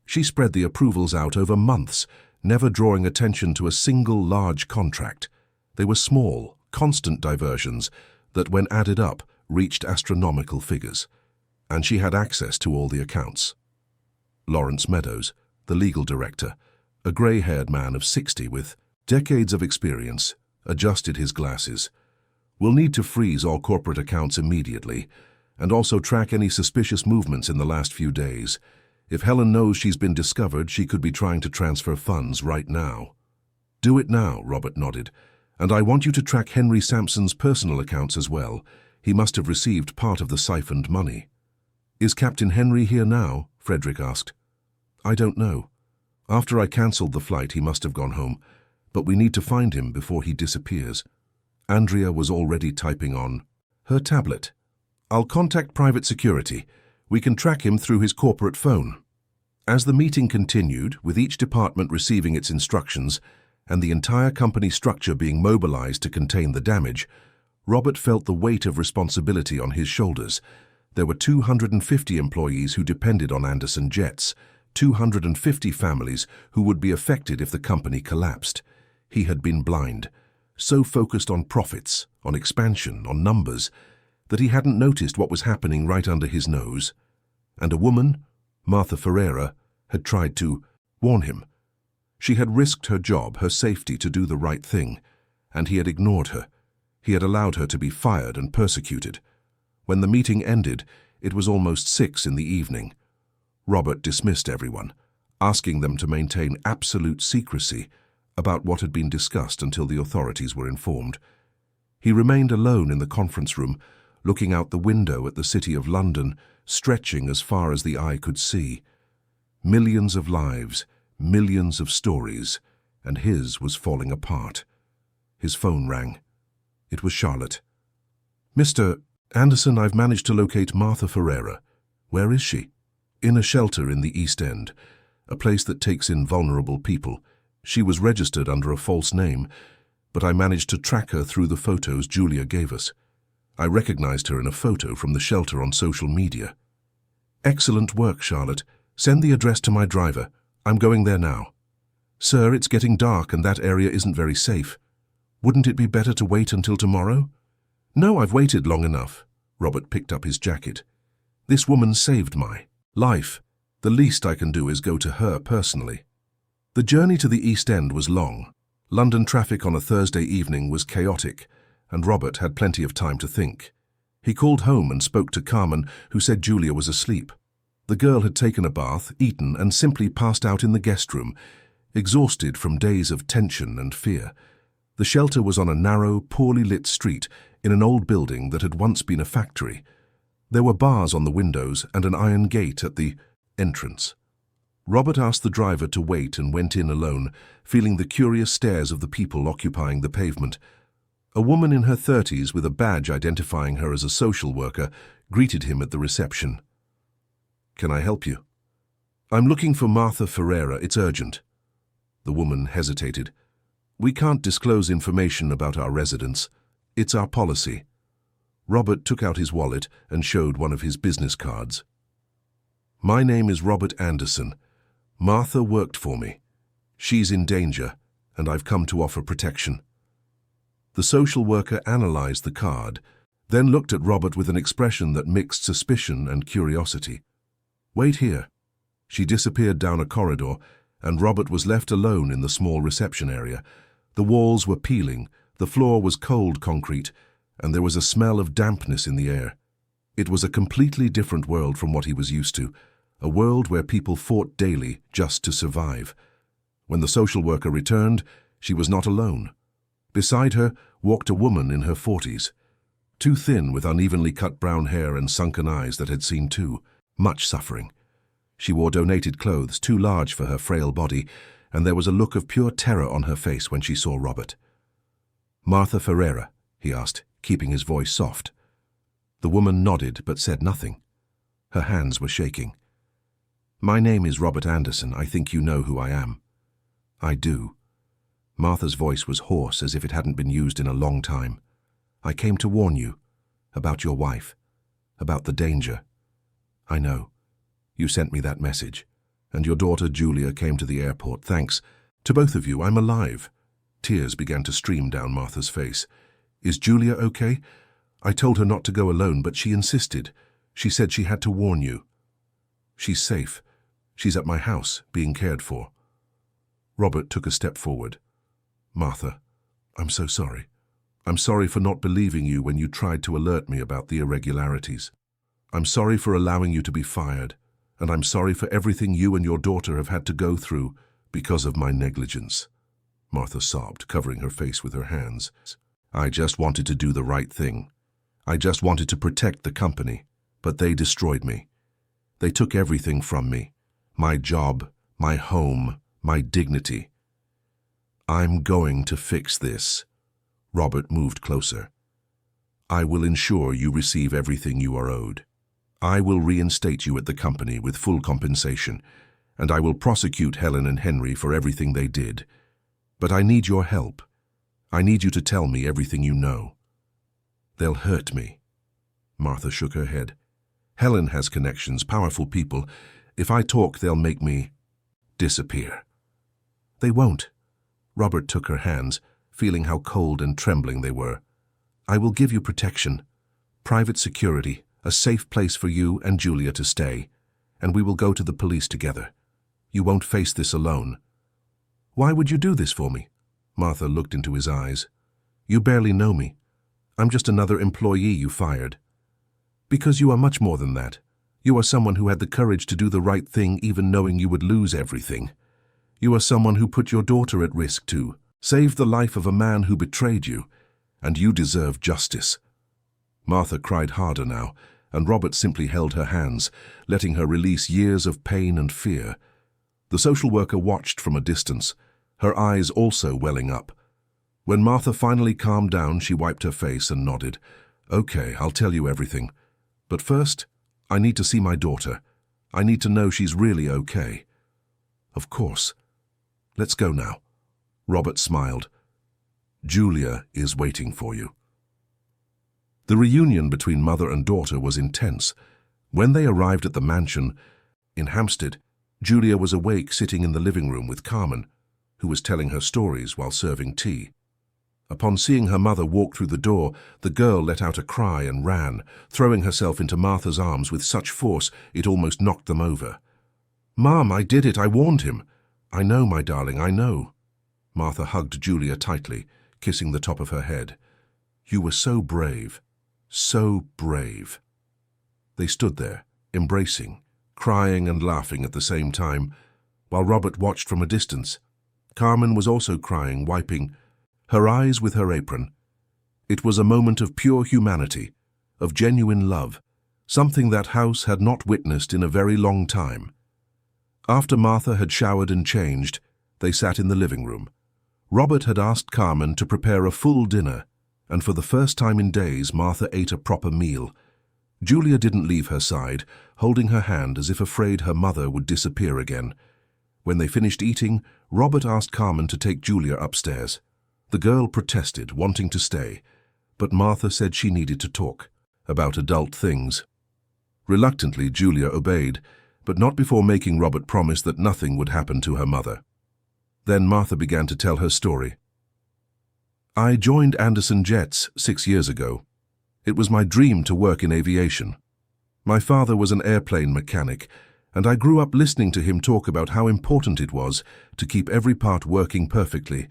She spread the approvals out over months, never drawing attention to a single large contract. They were small, constant diversions that, when added up, reached astronomical figures. And she had access to all the accounts. Lawrence Meadows, the legal director, a grey-haired man of 60 with decades of experience, adjusted his glasses. "We'll need to freeze all corporate accounts immediately, and also track any suspicious movements in the last few days. If Helen knows she's been discovered, she could be trying to transfer funds right now." "Do it now," Robert nodded. "And I want you to track Henry Sampson's personal accounts as well. He must have received part of the siphoned money." "Is Captain Henry here now?" Frederick asked. "I don't know. After I cancelled the flight, he must have gone home, but we need to find him before he disappears." Andrea was already typing on her tablet. "I'll contact private security. We can track him through his corporate phone." As the meeting continued, with each department receiving its instructions and the entire company structure being mobilized to contain the damage, Robert felt the weight of responsibility on his shoulders. There were 250 employees who depended on Anderson jets, 250 families who would be affected if the company collapsed. He had been blind, so focused on profits, on expansion, on numbers, that he hadn't noticed what was happening right under his nose. And a woman, Martha Ferreira, had tried to warn him. She had risked her job, her safety, to do the right thing, and he had ignored her. He had allowed her to be fired and persecuted. When the meeting ended, it was almost 6 in the evening. Robert dismissed everyone, asking them to maintain absolute secrecy about what had been discussed until the authorities were informed. He remained alone in the conference room, looking out the window at the city of London, stretching as far as the eye could see. Millions of lives, millions of stories, and his was falling apart. His phone rang. It was Charlotte. "Mr. Anderson, I've managed to locate Martha Ferreira. Where is she?" "In a shelter in the East End, a place that takes in vulnerable people. She was registered under a false name, but I managed to track her through the photos Julia gave us. I recognized her in a photo from the shelter on social media." "Excellent work, Charlotte. Send the address to my driver. I'm going there now." "Sir, it's getting dark and that area isn't very safe. Wouldn't it be better to wait until tomorrow?" "No, I've waited long enough." Robert picked up his jacket. "This woman saved my life. The least I can do is go to her personally." The journey to the East End was long. London traffic on a Thursday evening was chaotic, and Robert had plenty of time to think. He called home and spoke to Carmen, who said Julia was asleep. The girl had taken a bath, eaten, and simply passed out in the guest room, exhausted from days of tension and fear. The shelter was on a narrow, poorly lit street in an old building that had once been a factory. There were bars on the windows and an iron gate at the entrance. Robert asked the driver to wait and went in alone, feeling the curious stares of the people occupying the pavement. A woman in her 30s with a badge identifying her as a social worker greeted him at the reception. "Can I help you?" "I'm looking for Martha Ferreira. It's urgent." The woman hesitated. "We can't disclose information about our residents. It's our policy." Robert took out his wallet and showed one of his business cards. "My name is Robert Anderson. Martha worked for me. She's in danger, and I've come to offer protection." The social worker analyzed the card, then looked at Robert with an expression that mixed suspicion and curiosity. "Wait here." She disappeared down a corridor, and Robert was left alone in the small reception area. The walls were peeling, the floor was cold concrete, and there was a smell of dampness in the air. It was a completely different world from what he was used to, a world where people fought daily just to survive. When the social worker returned, she was not alone. Beside her walked a woman in her 40s, too thin with unevenly cut brown hair and sunken eyes that had seen too much suffering. She wore donated clothes too large for her frail body, and there was a look of pure terror on her face when she saw Robert. "Martha Ferreira?" he asked, keeping his voice soft. The woman nodded but said nothing. Her hands were shaking. "My name is Robert Anderson. I think you know who I am." "I do." Martha's voice was hoarse as if it hadn't been used in a long time. "I came to warn you about your wife, about the danger." "I know. You sent me that message. And your daughter Julia came to the airport. Thanks. To both of you, I'm alive." Tears began to stream down Martha's face. "Is Julia okay? I told her not to go alone, but she insisted. She said she had to warn you." "She's safe. She's at my house, being cared for." Robert took a step forward. "Martha, I'm so sorry. I'm sorry for not believing you when you tried to alert me about the irregularities. I'm sorry for allowing you to be fired, and I'm sorry for everything you and your daughter have had to go through because of my negligence." Martha sobbed, covering her face with her hands. "I just wanted to do the right thing. I just wanted to protect the company, but they destroyed me. They took everything from me. My job, my home, my dignity. I'm going to fix this." Robert moved closer. "I will ensure you receive everything you are owed. I will reinstate you at the company with full compensation, and I will prosecute Helen and Henry for everything they did. But I need your help. I need you to tell me everything you know." "They'll hurt me." Martha shook her head. "Helen has connections, powerful people. If I talk, they'll make me disappear." "They won't." Robert took her hands, feeling how cold and trembling they were. "I will give you protection, private security, a safe place for you and Julia to stay, and we will go to the police together. You won't face this alone." "Why would you do this for me?" Martha looked into his eyes. "You barely know me. I'm just another employee you fired." "Because you are much more than that. You are someone who had the courage to do the right thing even knowing you would lose everything. You are someone who put your daughter at risk too, saved the life of a man who betrayed you, and you deserve justice." Martha cried harder now, and Robert simply held her hands, letting her release years of pain and fear. The social worker watched from a distance, her eyes also welling up. When Martha finally calmed down, she wiped her face and nodded. "Okay, I'll tell you everything. But first, I need to see my daughter. I need to know she's really okay." "Of course. Let's go now." Robert smiled. "Julia is waiting for you." The reunion between mother and daughter was intense. When they arrived at the mansion in Hampstead, Julia was awake sitting in the living room with Carmen, who was telling her stories while serving tea. Upon seeing her mother walk through the door, the girl let out a cry and ran, throwing herself into Martha's arms with such force it almost knocked them over. "Mom, I did it. I warned him." "I know, my darling, I know." Martha hugged Julia tightly, kissing the top of her head. "You were so brave, so brave." They stood there, embracing, crying and laughing at the same time, while Robert watched from a distance. Carmen was also crying, wiping her eyes with her apron. It was a moment of pure humanity, of genuine love, something that house had not witnessed in a very long time. After Martha had showered and changed, they sat in the living room. Robert had asked Carmen to prepare a full dinner, and for the first time in days, Martha ate a proper meal. Julia didn't leave her side, holding her hand as if afraid her mother would disappear again. When they finished eating, Robert asked Carmen to take Julia upstairs. The girl protested, wanting to stay, but Martha said she needed to talk. about adult things. Reluctantly, Julia obeyed, but not before making Robert promise that nothing would happen to her mother. Then Martha began to tell her story. I joined Anderson Jets 6 years ago. It was my dream to work in aviation. My father was an airplane mechanic, and I grew up listening to him talk about how important it was to keep every part working perfectly,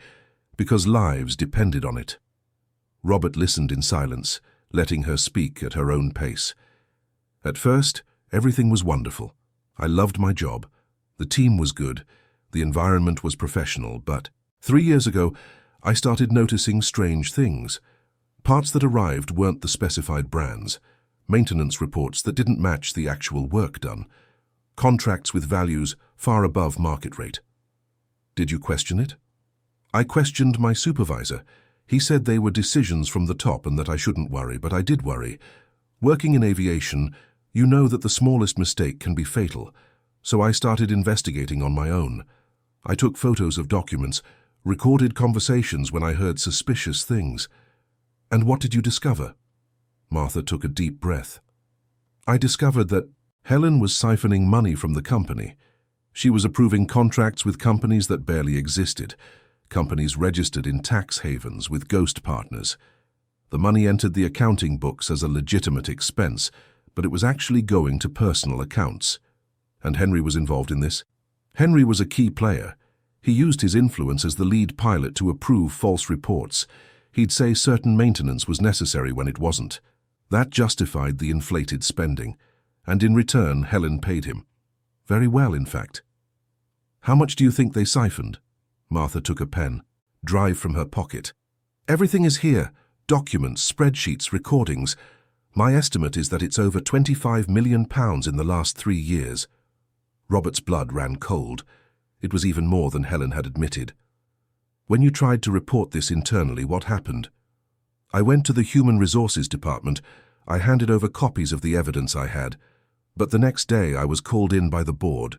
because lives depended on it. Robert listened in silence, letting her speak at her own pace. At first, everything was wonderful. I loved my job. The team was good. The environment was professional, but 3 years ago, I started noticing strange things. Parts that arrived weren't the specified brands, maintenance reports that didn't match the actual work done, contracts with values far above market rate. Did you question it? I questioned my supervisor. He said they were decisions from the top and that I shouldn't worry, but I did worry. Working in aviation, you know that the smallest mistake can be fatal, so I started investigating on my own. I took photos of documents, recorded conversations when I heard suspicious things. And what did you discover? Martha took a deep breath. I discovered that Helen was siphoning money from the company. She was approving contracts with companies that barely existed, companies registered in tax havens with ghost partners. The money entered the accounting books as a legitimate expense, but it was actually going to personal accounts. And Henry was involved in this? Henry was a key player. He used his influence as the lead pilot to approve false reports. He'd say certain maintenance was necessary when it wasn't. That justified the inflated spending, and in return Helen paid him. Very well, in fact. How much do you think they siphoned? Martha took a pen, drive from her pocket. Everything is here. Documents, spreadsheets, recordings. My estimate is that it's over £25 million in the last 3 years. Robert's blood ran cold. It was even more than Helen had admitted. When you tried to report this internally, what happened? I went to the Human Resources Department. I handed over copies of the evidence I had. But the next day I was called in by the board.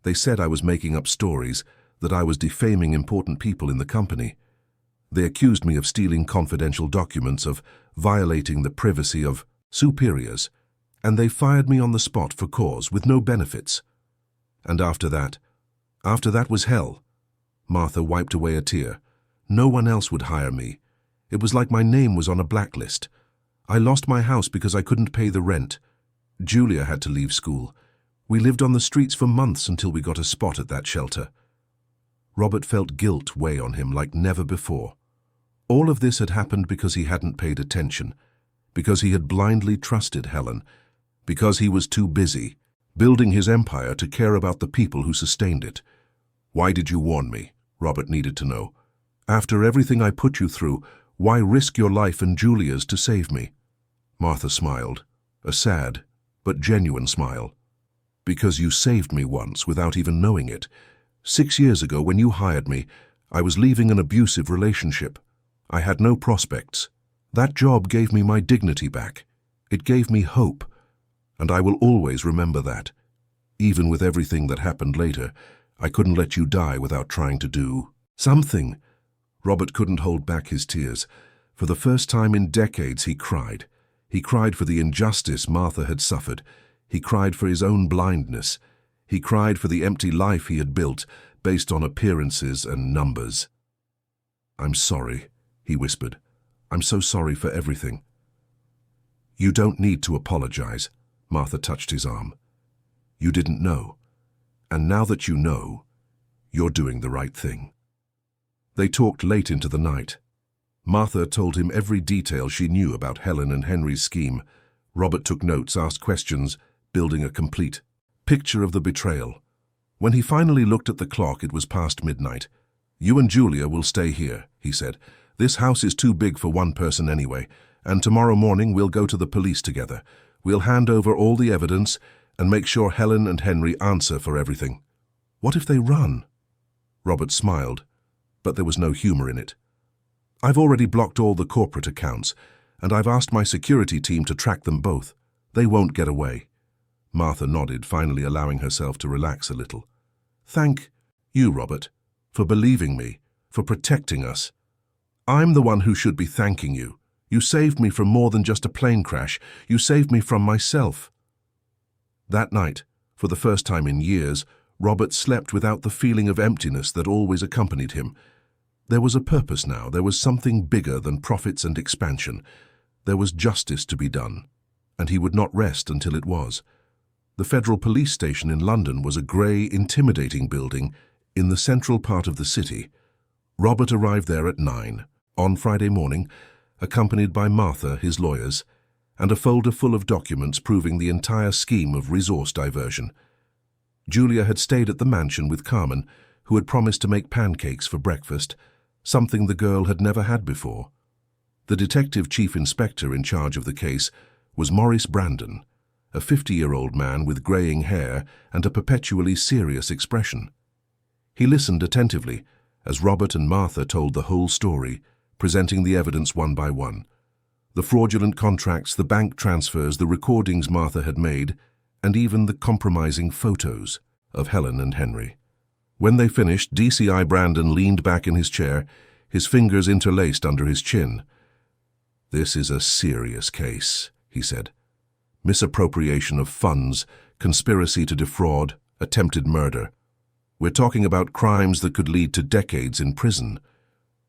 They said I was making up stories, that I was defaming important people in the company. They accused me of stealing confidential documents, of violating the privacy of superiors, and they fired me on the spot for cause with no benefits. And after that was hell. Martha wiped away a tear. No one else would hire me. It was like my name was on a blacklist. I lost my house because I couldn't pay the rent. Julia had to leave school. We lived on the streets for months until we got a spot at that shelter. Robert felt guilt weigh on him like never before. All of this had happened because he hadn't paid attention, because he had blindly trusted Helen, because he was too busy, building his empire, to care about the people who sustained it. Why did you warn me? Robert needed to know. After everything I put you through, why risk your life and Julia's to save me? Martha smiled, a sad but genuine smile. Because you saved me once without even knowing it. 6 years ago, when you hired me, I was leaving an abusive relationship. I had no prospects. That job gave me my dignity back. It gave me hope, and I will always remember that. Even with everything that happened later, I couldn't let you die without trying to do something. Robert couldn't hold back his tears. For the first time in decades, he cried. He cried for the injustice Martha had suffered. He cried for his own blindness. He cried for the empty life he had built based on appearances and numbers. I'm sorry, he whispered. I'm so sorry for everything. You don't need to apologize. Martha touched his arm. You didn't know. And now that you know, you're doing the right thing. They talked late into the night. Martha told him every detail she knew about Helen and Henry's scheme. Robert took notes, asked questions, building a complete picture of the betrayal. When he finally looked at the clock, it was past midnight. You and Julia will stay here, he said. This house is too big for one person anyway, and tomorrow morning we'll go to the police together. We'll hand over all the evidence and make sure Helen and Henry answer for everything. What if they run? Robert smiled, but there was no humor in it. I've already blocked all the corporate accounts, and I've asked my security team to track them both. They won't get away. Martha nodded, finally allowing herself to relax a little. Thank you, Robert, for believing me, for protecting us. I'm the one who should be thanking you. You saved me from more than just a plane crash. You saved me from myself." That night, for the first time in years, Robert slept without the feeling of emptiness that always accompanied him. There was a purpose now. There was something bigger than profits and expansion. There was justice to be done, and he would not rest until it was. The Federal Police Station in London was a grey, intimidating building in the central part of the city. Robert arrived there at 9 on Friday morning, accompanied by Martha, his lawyers, and a folder full of documents proving the entire scheme of resource diversion. Julia had stayed at the mansion with Carmen, who had promised to make pancakes for breakfast, something the girl had never had before. The detective chief inspector in charge of the case was Maurice Brandon, a 50-year-old man with greying hair and a perpetually serious expression. He listened attentively as Robert and Martha told the whole story, presenting the evidence one by one. The fraudulent contracts, the bank transfers, the recordings Martha had made, and even the compromising photos of Helen and Henry. When they finished, DCI Brandon leaned back in his chair, his fingers interlaced under his chin. "This is a serious case," he said. "Misappropriation of funds, conspiracy to defraud, attempted murder. We're talking about crimes that could lead to decades in prison.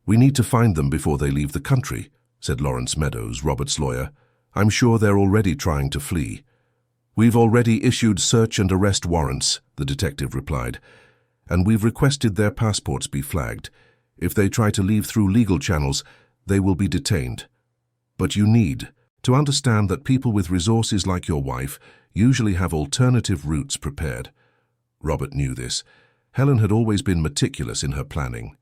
We need to find them before they leave the country," said Lawrence Meadows, Robert's lawyer. "I'm sure they're already trying to flee." "We've already issued search and arrest warrants," the detective replied, "and we've requested their passports be flagged. If they try to leave through legal channels, they will be detained. But you need to understand that people with resources like your wife usually have alternative routes prepared." Robert knew this. Helen had always been meticulous in her planning.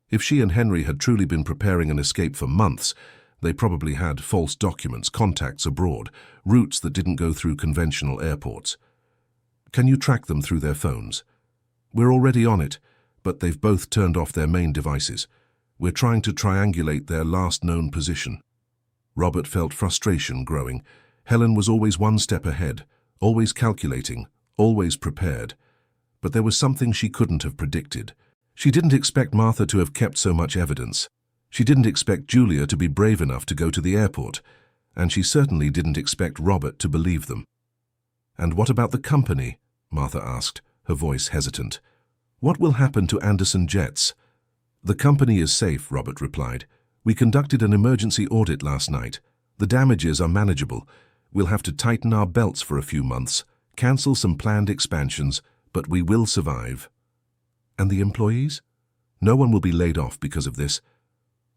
If she and Henry had truly been preparing an escape for months, they probably had false documents, contacts abroad, routes that didn't go through conventional airports. "Can you track them through their phones?" "We're already on it, but they've both turned off their main devices. We're trying to triangulate their last known position." Robert felt frustration growing. Helen was always one step ahead, always calculating, always prepared. But there was something she couldn't have predicted. She didn't expect Martha to have kept so much evidence. She didn't expect Julia to be brave enough to go to the airport, and she certainly didn't expect Robert to believe them. "And what about the company?" Martha asked, her voice hesitant. "What will happen to Anderson Jets?" "The company is safe," Robert replied. "We conducted an emergency audit last night. The damages are manageable. We'll have to tighten our belts for a few months, cancel some planned expansions, but we will survive." "And the employees?" "No one will be laid off because of this."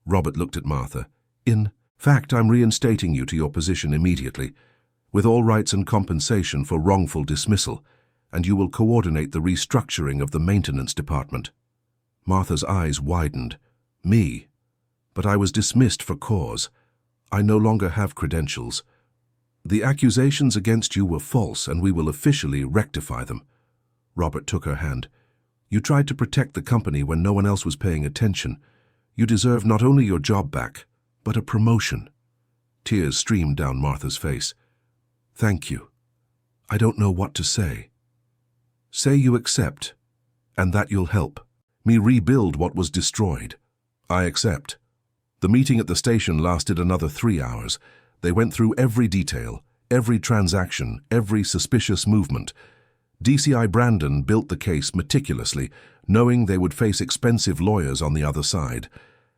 Robert looked at Martha. "In fact, I'm reinstating you to your position immediately, with all rights and compensation for wrongful dismissal, and you will coordinate the restructuring of the maintenance department." Martha's eyes widened. "Me? But I was dismissed for cause. I no longer have credentials. The accusations against you were false, and we will officially rectify them." Robert took her hand. "You tried to protect the company when no one else was paying attention. You deserve not only your job back, but a promotion." Tears streamed down Martha's face. "Thank you. I don't know what to say." "Say you accept, and that you'll help me rebuild what was destroyed." "I accept." The meeting at the station lasted another 3 hours. They went through every detail, every transaction, every suspicious movement. DCI Brandon built the case meticulously, knowing they would face expensive lawyers on the other side.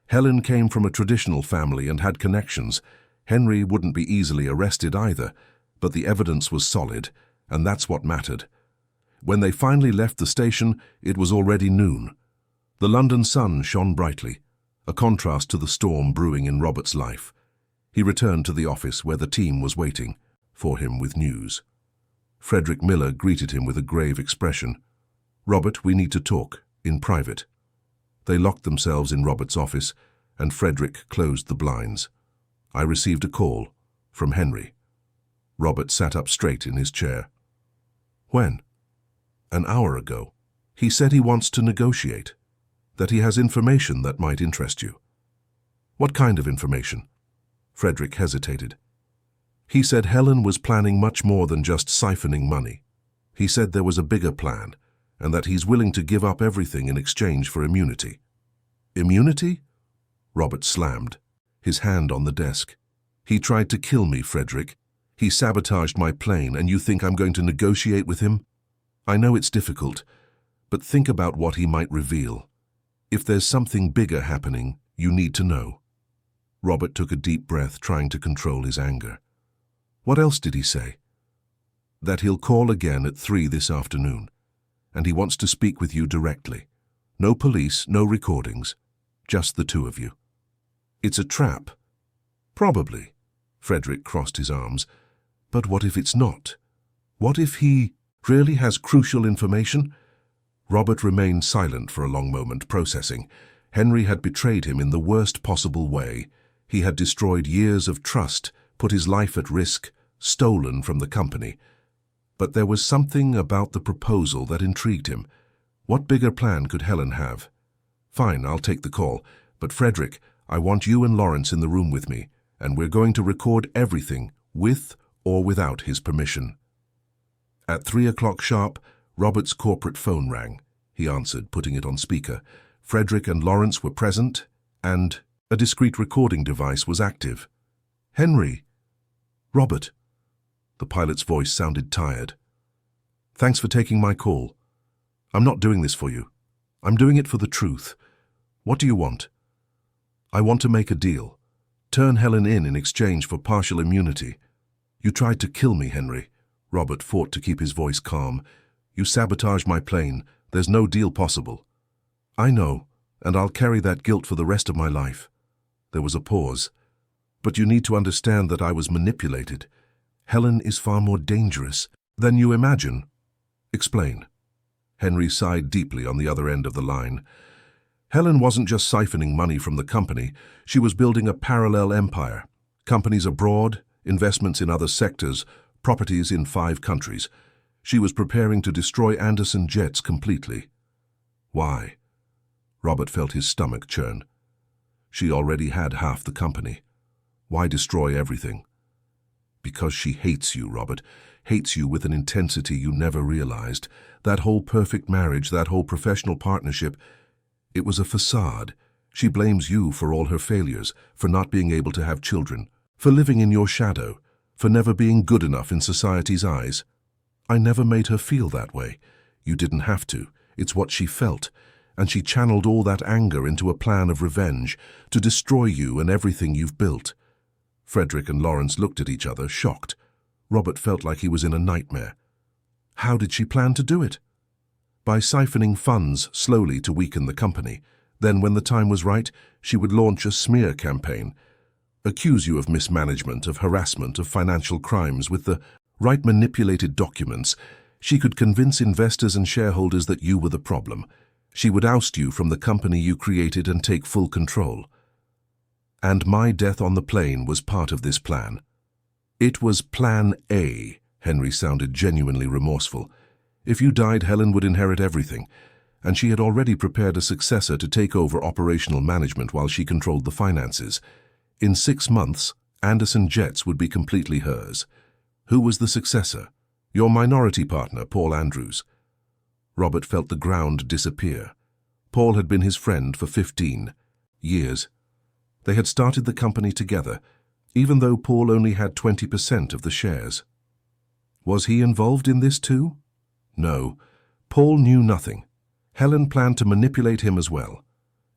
Helen came from a traditional family and had connections. Henry wouldn't be easily arrested either, but the evidence was solid, and that's what mattered. When they finally left the station, it was already noon. The London sun shone brightly, a contrast to the storm brewing in Robert's life. He returned to the office where the team was waiting for him with news. Frederick Miller greeted him with a grave expression. "Robert, we need to talk, in private." They locked themselves in Robert's office, and Frederick closed the blinds. "I received a call from Henry." Robert sat up straight in his chair. "When?" "An hour ago. He said he wants to negotiate, that he has information that might interest you." "What kind of information?" Frederick hesitated. "He said Helen was planning much more than just siphoning money. He said there was a bigger plan, and that he's willing to give up everything in exchange for immunity." "Immunity?" Robert slammed, his hand on the desk. He tried to kill me, Frederick. He sabotaged my plane, and you think I'm going to negotiate with him? I know it's difficult, but think about what he might reveal. If there's something bigger happening, you need to know. Robert took a deep breath, trying to control his anger. What else did he say? That he'll call again at 3 this afternoon, and he wants to speak with you directly. No police, no recordings, just the two of you. It's a trap. Probably. Frederick crossed his arms. But what if it's not? What if he really has crucial information? Robert remained silent for a long moment, processing. Henry had betrayed him in the worst possible way. He had destroyed years of trust, put his life at risk, stolen from the company. But there was something about the proposal that intrigued him. What bigger plan could Helen have? Fine, I'll take the call. But Frederick, I want you and Lawrence in the room with me, and we're going to record everything, with or without his permission. At 3 o'clock sharp, Robert's corporate phone rang. He answered, putting it on speaker. Frederick and Lawrence were present, and a discreet recording device was active. Henry. Robert. The pilot's voice sounded tired. Thanks for taking my call. I'm not doing this for you. I'm doing it for the truth. What do you want? I want to make a deal. Turn Helen in exchange for partial immunity. You tried to kill me, Henry. Robert fought to keep his voice calm. You sabotaged my plane. There's no deal possible. I know, and I'll carry that guilt for the rest of my life. There was a pause. But you need to understand that I was manipulated. Helen is far more dangerous than you imagine. Explain. Henry sighed deeply on the other end of the line. Helen wasn't just siphoning money from the company. She was building a parallel empire. Companies abroad, investments in other sectors, properties in 5 countries. She was preparing to destroy Anderson Jets completely. Why? Robert felt his stomach churn. She already had half the company. Why destroy everything? Because she hates you, Robert. Hates you with an intensity you never realized. That whole perfect marriage, that whole professional partnership, it was a facade. She blames you for all her failures, for not being able to have children, for living in your shadow, for never being good enough in society's eyes. I never made her feel that way. You didn't have to. It's what she felt. And she channeled all that anger into a plan of revenge, to destroy you and everything you've built. Frederick and Lawrence looked at each other, shocked. Robert felt like he was in a nightmare. How did she plan to do it? By siphoning funds slowly to weaken the company. Then, when the time was right, she would launch a smear campaign. Accuse you of mismanagement, of harassment, of financial crimes. With the right manipulated documents, she could convince investors and shareholders that you were the problem. She would oust you from the company you created and take full control. And my death on the plane was part of this plan. It was Plan A. Henry sounded genuinely remorseful. If you died, Helen would inherit everything, and she had already prepared a successor to take over operational management while she controlled the finances. In 6 months, Anderson Jets would be completely hers. Who was the successor? Your minority partner, Paul Andrews. Robert felt the ground disappear. Paul had been his friend for 15 years. They had started the company together, even though Paul only had 20% of the shares. Was he involved in this too? No. Paul knew nothing. Helen planned to manipulate him as well.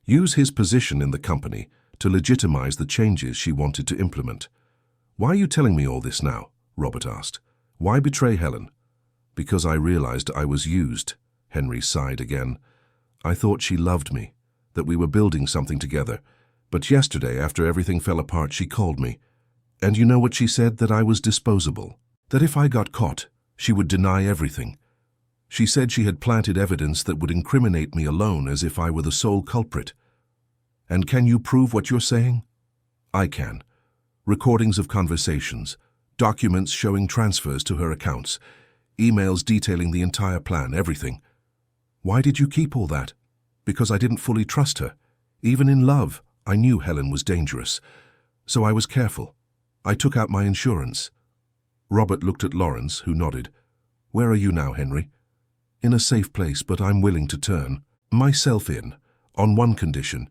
Use his position in the company to legitimize the changes she wanted to implement. Why are you telling me all this now? Robert asked. Why betray Helen? Because I realized I was used. Henry sighed again. I thought she loved me, that we were building something together. But yesterday, after everything fell apart, she called me. And you know what she said? That I was disposable. That if I got caught, she would deny everything. She said she had planted evidence that would incriminate me alone, as if I were the sole culprit. And can you prove what you're saying? I can. Recordings of conversations, documents showing transfers to her accounts, emails detailing the entire plan, everything. Why did you keep all that? Because I didn't fully trust her. Even in love, I knew Helen was dangerous. So I was careful. I took out my insurance. Robert looked at Lawrence, who nodded. Where are you now, Henry? In a safe place, but I'm willing to turn myself in, on one condition,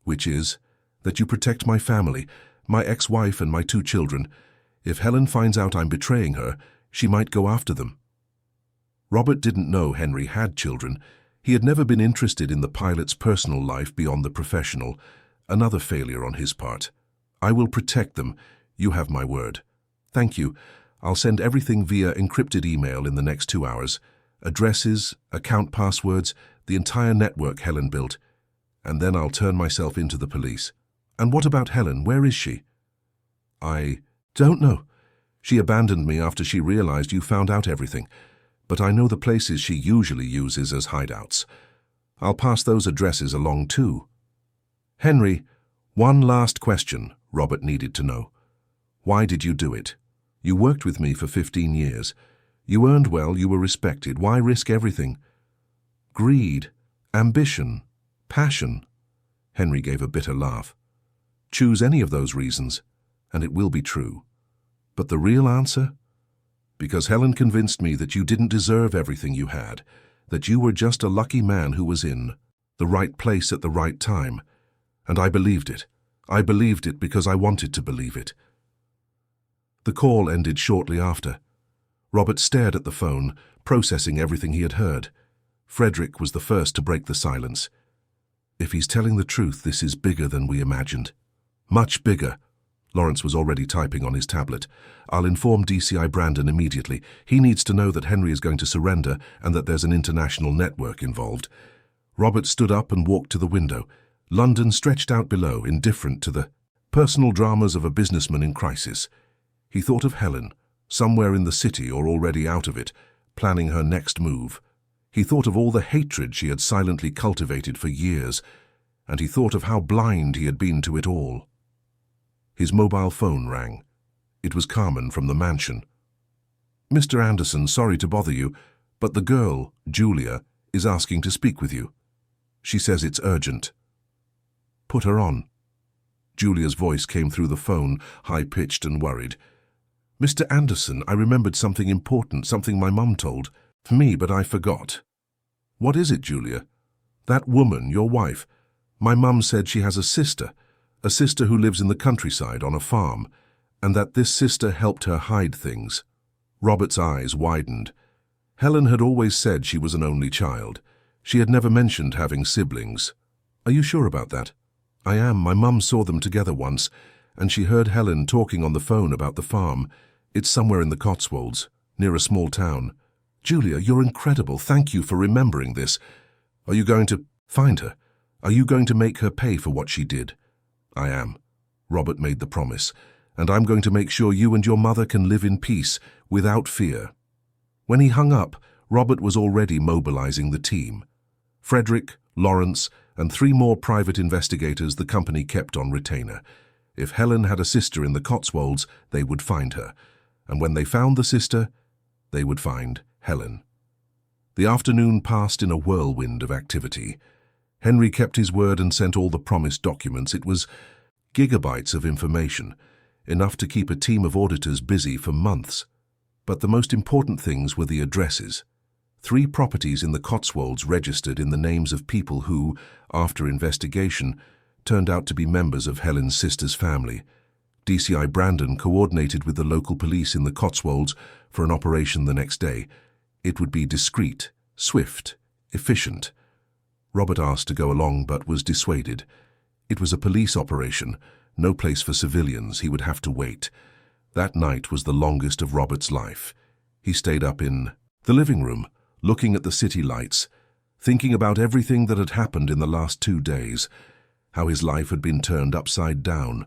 which is that you protect my family my ex-wife and my 2 children. If Helen finds out I'm betraying her, she might go after them." Robert didn't know Henry had children. He had never been interested in the pilot's personal life beyond the professional. Another failure on his part. "I will protect them. You have my word." "Thank you. I'll send everything via encrypted email in the next 2 hours. Addresses, account passwords, the entire network Helen built. And then I'll turn myself into the police." "And what about Helen? Where is she?" "I don't know. She abandoned me after she realized you found out everything. But I know the places she usually uses as hideouts. I'll pass those addresses along too." "Henry, one last question," Robert needed to know. "Why did you do it? You worked with me for 15 years. You earned well, you were respected. Why risk everything?" "Greed, ambition, passion." Henry gave a bitter laugh. "Choose any of those reasons, and it will be true. But the real answer? Because Helen convinced me that you didn't deserve everything you had, that you were just a lucky man who was in the right place at the right time. And I believed it. I believed it because I wanted to believe it." The call ended shortly after. Robert stared at the phone, processing everything he had heard. Frederick was the first to break the silence. "If he's telling the truth, this is bigger than we imagined. Much bigger." Lawrence was already typing on his tablet. "I'll inform DCI Brandon immediately. He needs to know that Henry is going to surrender and that there's an international network involved." Robert stood up and walked to the window. London stretched out below, indifferent to the personal dramas of a businessman in crisis. He thought of Helen, somewhere in the city or already out of it, planning her next move. He thought of all the hatred she had silently cultivated for years, and he thought of how blind he had been to it all. His mobile phone rang. It was Carmen from the mansion. "Mr. Anderson, sorry to bother you, but the girl, Julia, is asking to speak with you. She says it's urgent." "Put her on." Julia's voice came through the phone, high-pitched and worried. "Mr. Anderson, I remembered something important, something my mum told me, but I forgot." "What is it, Julia?" "That woman, your wife. My mum said she has a sister who lives in the countryside on a farm, and that this sister helped her hide things." Robert's eyes widened. Helen had always said she was an only child. She had never mentioned having siblings. "Are you sure about that?" "I am. My mum saw them together once, and she heard Helen talking on the phone about the farm. It's somewhere in the Cotswolds, near a small town." "Julia, you're incredible. Thank you for remembering this. Are you going to find her? Are you going to make her pay for what she did?" "I am." Robert made the promise. "And I'm going to make sure you and your mother can live in peace, without fear." When he hung up, Robert was already mobilizing the team. Frederick, Lawrence, and 3 more private investigators the company kept on retainer. If Helen had a sister in the Cotswolds, they would find her. And when they found the sister, they would find Helen. The afternoon passed in a whirlwind of activity. Henry kept his word and sent all the promised documents. It was gigabytes of information, enough to keep a team of auditors busy for months. But the most important things were the addresses. 3 properties in the Cotswolds registered in the names of people who, after investigation, turned out to be members of Helen's sister's family. DCI Brandon coordinated with the local police in the Cotswolds for an operation the next day. It would be discreet, swift, efficient. Robert asked to go along but was dissuaded. It was a police operation, no place for civilians. He would have to wait. That night was the longest of Robert's life. He stayed up in the living room, looking at the city lights, thinking about everything that had happened in the last 2 days, how his life had been turned upside down,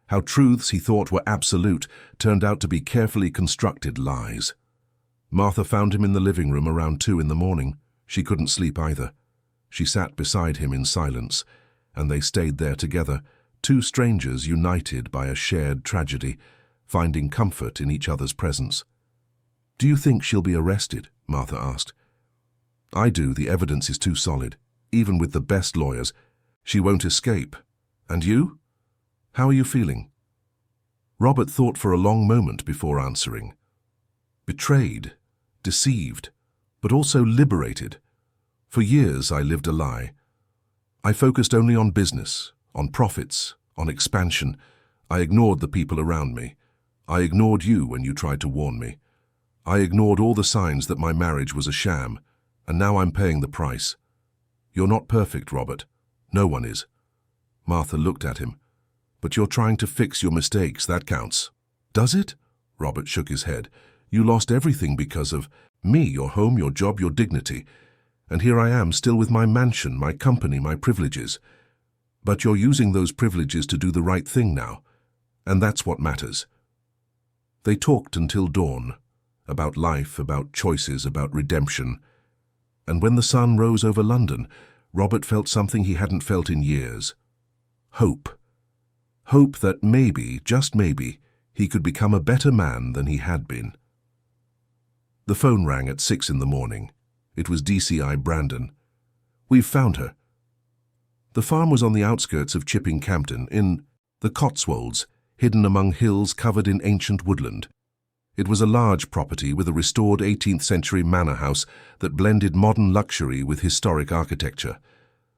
how truths he thought were absolute turned out to be carefully constructed lies. Martha found him in the living room around 2 in the morning. She couldn't sleep either. She sat beside him in silence, and they stayed there together, 2 strangers united by a shared tragedy, finding comfort in each other's presence. "Do you think she'll be arrested?" Martha asked. "I do. The evidence is too solid. Even with the best lawyers, she won't escape. And you? How are you feeling?" Robert thought for a long moment before answering. Betrayed, deceived, but also liberated. For years I lived a lie. I focused only on business, on profits, on expansion. I ignored the people around me. I ignored you when you tried to warn me. I ignored all the signs that my marriage was a sham, and now I'm paying the price. You're not perfect, Robert. No one is. Martha looked at him. But you're trying to fix your mistakes, that counts. Does it? Robert shook his head. You lost everything because of me, your home, your job, your dignity. And here I am, still with my mansion, my company, my privileges. But you're using those privileges to do the right thing now. And that's what matters. They talked until dawn. About life, about choices, about redemption. And when the sun rose over London, Robert felt something he hadn't felt in years. Hope. Hope that maybe, just maybe, he could become a better man than he had been. The phone rang at 6 in the morning. It was DCI Brandon. We've found her. The farm was on the outskirts of Chipping Campden, in the Cotswolds, hidden among hills covered in ancient woodland. It was a large property with a restored 18th-century manor house that blended modern luxury with historic architecture.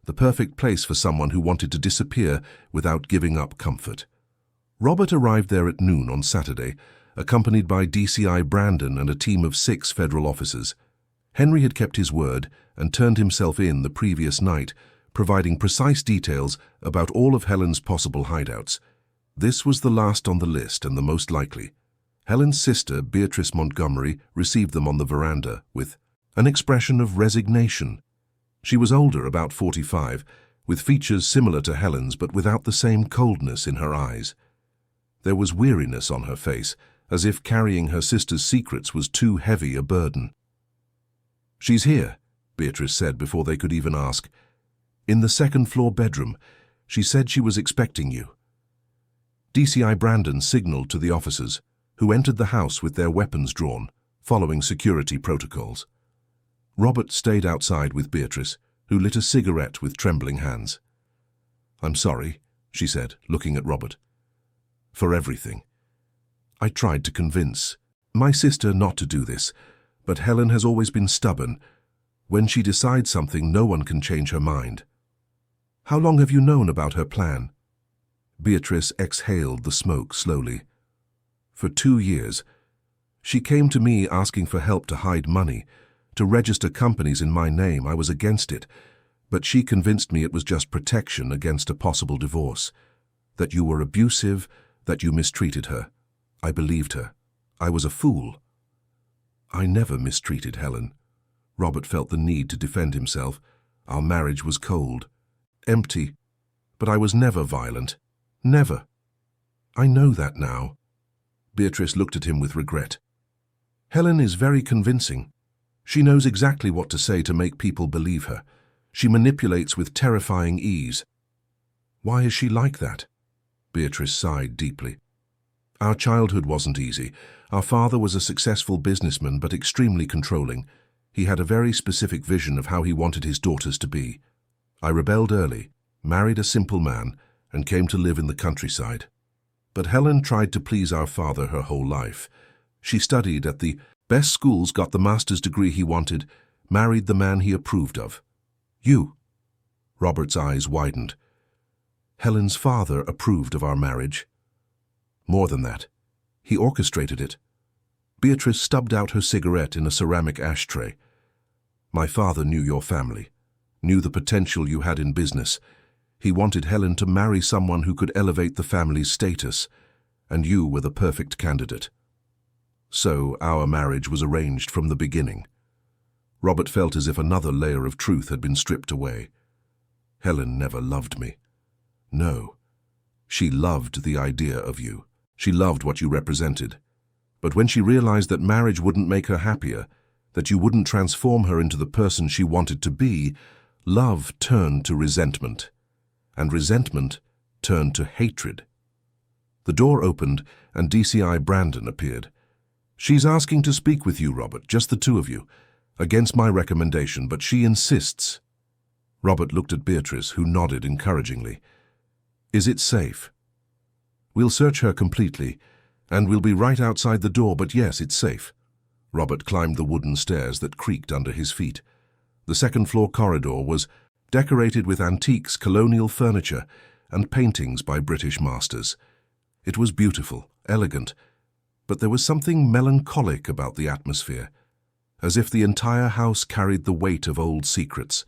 The perfect place for someone who wanted to disappear without giving up comfort. Robert arrived there at noon on Saturday, accompanied by DCI Brandon and a team of 6 federal officers. Henry had kept his word and turned himself in the previous night, providing precise details about all of Helen's possible hideouts. This was the last on the list and the most likely. Helen's sister, Beatrice Montgomery, received them on the veranda with an expression of resignation. She was older, about 45, with features similar to Helen's but without the same coldness in her eyes. There was weariness on her face, as if carrying her sister's secrets was too heavy a burden. "She's here," Beatrice said before they could even ask. "In the second-floor bedroom. She said she was expecting you." DCI Brandon signaled to the officers, who entered the house with their weapons drawn, following security protocols. Robert stayed outside with Beatrice, who lit a cigarette with trembling hands. "I'm sorry," she said, looking at Robert. "For everything. I tried to convince my sister not to do this, but Helen has always been stubborn. When she decides something, no one can change her mind." "How long have you known about her plan?" Beatrice exhaled the smoke slowly. "For 2 years. She came to me asking for help to hide money, to register companies in my name. I was against it, but she convinced me it was just protection against a possible divorce, that you were abusive, that you mistreated her. I believed her. I was a fool." "I never mistreated Helen." Robert felt the need to defend himself. "Our marriage was cold, empty, but I was never violent. Never. I know that now." Beatrice looked at him with regret. "Helen is very convincing. She knows exactly what to say to make people believe her. She manipulates with terrifying ease." "Why is she like that?" Beatrice sighed deeply. "Our childhood wasn't easy. Our father was a successful businessman but extremely controlling. He had a very specific vision of how he wanted his daughters to be. I rebelled early, married a simple man, and came to live in the countryside. But Helen tried to please our father her whole life. She studied at the best schools, got the master's degree he wanted, married the man he approved of. You." Robert's eyes widened. "Helen's father approved of our marriage." "More than that. He orchestrated it." Beatrice stubbed out her cigarette in a ceramic ashtray. "My father knew your family, knew the potential you had in business. He wanted Helen to marry someone who could elevate the family's status, and you were the perfect candidate. So our marriage was arranged from the beginning." Robert felt as if another layer of truth had been stripped away. "Helen never loved me." "No. She loved the idea of you. She loved what you represented. But when she realized that marriage wouldn't make her happier, that you wouldn't transform her into the person she wanted to be, love turned to resentment. And resentment turned to hatred." The door opened and DCI Brandon appeared. "She's asking to speak with you, Robert, just the two of you. Against my recommendation, but she insists." Robert looked at Beatrice, who nodded encouragingly. "Is it safe?" "We'll search her completely, and we'll be right outside the door, but yes, it's safe." Robert climbed the wooden stairs that creaked under his feet. The second-floor corridor was decorated with antiques, colonial furniture, and paintings by British masters. It was beautiful, elegant, but there was something melancholic about the atmosphere, as if the entire house carried the weight of old secrets.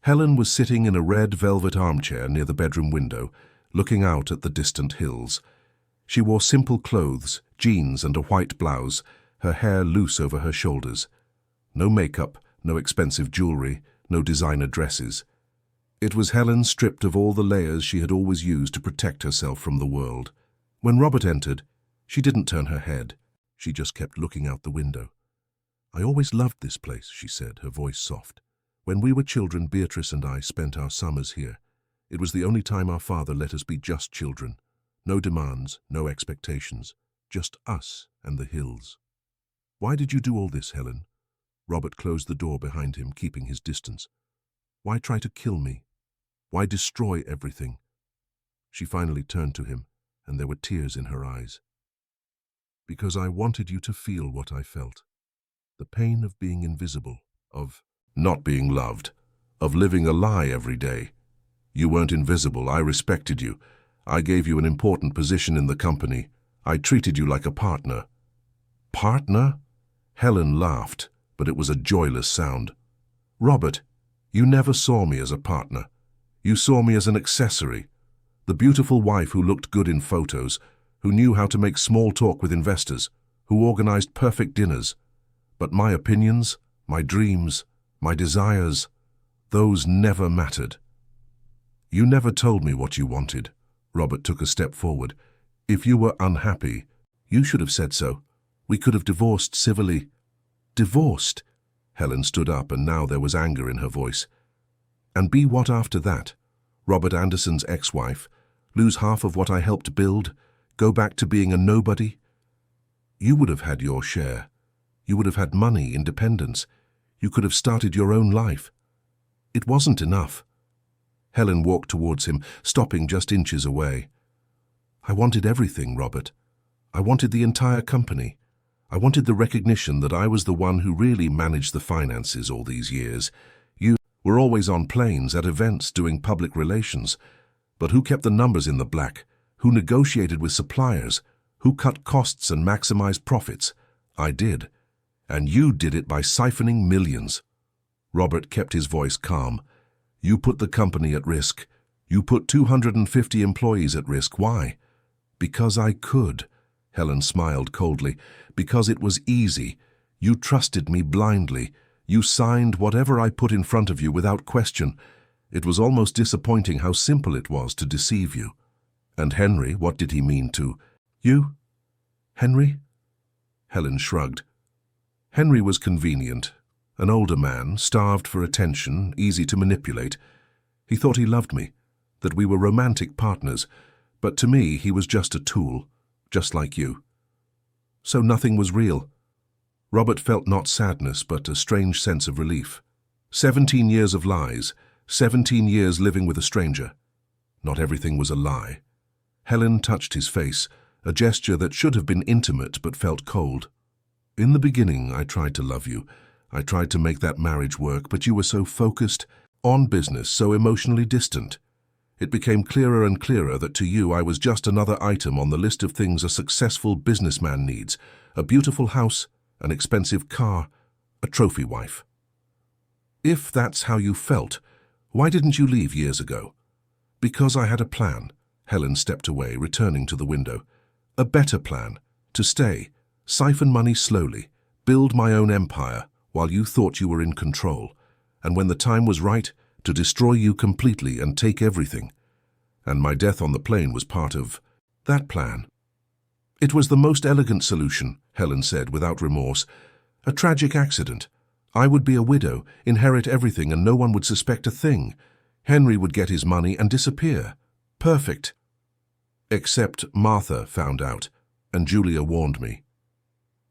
Helen was sitting in a red velvet armchair near the bedroom window, looking out at the distant hills. She wore simple clothes, jeans and a white blouse, her hair loose over her shoulders. No makeup, no expensive jewelry, no designer dresses. It was Helen stripped of all the layers she had always used to protect herself from the world. When Robert entered, she didn't turn her head. She just kept looking out the window. "I always loved this place," she said, her voice soft. "When we were children, Beatrice and I spent our summers here. It was the only time our father let us be just children. No demands, no expectations, just us and the hills." "Why did you do all this, Helen?" Robert closed the door behind him, keeping his distance. "Why try to kill me? Why destroy everything?" She finally turned to him, and there were tears in her eyes. "Because I wanted you to feel what I felt. The pain of being invisible, of not being loved, of living a lie every day. You weren't invisible. I respected you. I gave you an important position in the company. I treated you like a partner." "Partner?" Helen laughed, but it was a joyless sound. "Robert, you never saw me as a partner. You saw me as an accessory. The beautiful wife who looked good in photos, who knew how to make small talk with investors, who organized perfect dinners. But my opinions, my dreams, my desires, those never mattered. You never told me what you wanted." Robert took a step forward. "If you were unhappy, you should have said so. We could have divorced civilly." "Divorced?" Helen stood up, and now there was anger in her voice. "And be what after that? Robert Anderson's ex-wife? Lose half of what I helped build? Go back to being a nobody? You would have had your share. You would have had money, independence. You could have started your own life. It wasn't enough." Helen walked towards him, stopping just inches away. "I wanted everything, Robert. I wanted the entire company. I wanted the recognition that I was the one who really managed the finances all these years. You were always on planes, at events, doing public relations. But who kept the numbers in the black? Who negotiated with suppliers? Who cut costs and maximized profits? I did. And you did it by siphoning millions." Robert kept his voice calm. "You put the company at risk. You put 250 employees at risk. Why?" "Because I could." Helen smiled coldly. "Because it was easy. You trusted me blindly. You signed whatever I put in front of you without question. It was almost disappointing how simple it was to deceive you." "And Henry, what did he mean to you?" "Henry?" Helen shrugged. "Henry was convenient. An older man, starved for attention, easy to manipulate. He thought he loved me, that we were romantic partners, but to me he was just a tool, just like you." "So nothing was real?" Robert felt not sadness, but a strange sense of relief. 17 years of lies, 17 years living with a stranger. Not everything was a lie. Helen touched his face, a gesture that should have been intimate but felt cold. "In the beginning, I tried to love you. I tried to make that marriage work, but you were so focused on business, so emotionally distant. It became clearer and clearer that to you I was just another item on the list of things a successful businessman needs: a beautiful house, an expensive car, a trophy wife. If that's how you felt, why didn't you leave years ago?" "Because I had a plan." Helen stepped away, returning to the window. "A better plan. To stay, siphon money slowly, build my own empire while you thought you were in control, and when the time was right, to destroy you completely and take everything. And my death on the plane was part of that plan." "It was the most elegant solution," Helen said without remorse. "A tragic accident. I would be a widow, inherit everything, and no one would suspect a thing. Henry would get his money and disappear. Perfect. Except Martha found out, and Julia warned me.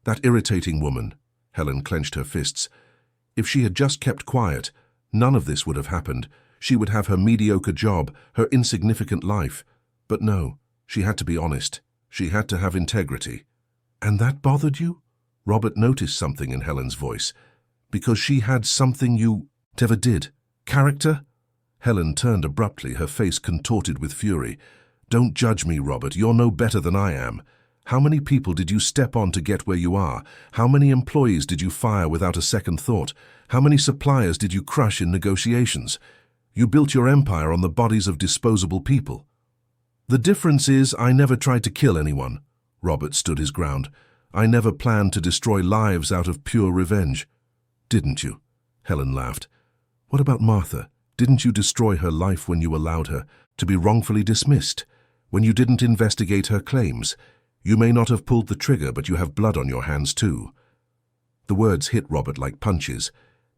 That irritating woman." Helen clenched her fists. "If she had just kept quiet, none of this would have happened. She would have her mediocre job, her insignificant life. But no, she had to be honest. She had to have integrity." "And that bothered you?" Robert noticed something in Helen's voice. "Because she had something you never did. Character?" Helen turned abruptly, her face contorted with fury. Don't judge me, Robert. You're no better than I am. How many people did you step on to get where you are? How many employees did you fire without a second thought? How many suppliers did you crush in negotiations? You built your empire on the bodies of disposable people. The difference is I never tried to kill anyone. Robert stood his ground. I never planned to destroy lives out of pure revenge. Didn't you? Helen laughed. What about Martha? Didn't you destroy her life when you allowed her to be wrongfully dismissed? When you didn't investigate her claims? You may not have pulled the trigger, but you have blood on your hands too. The words hit Robert like punches,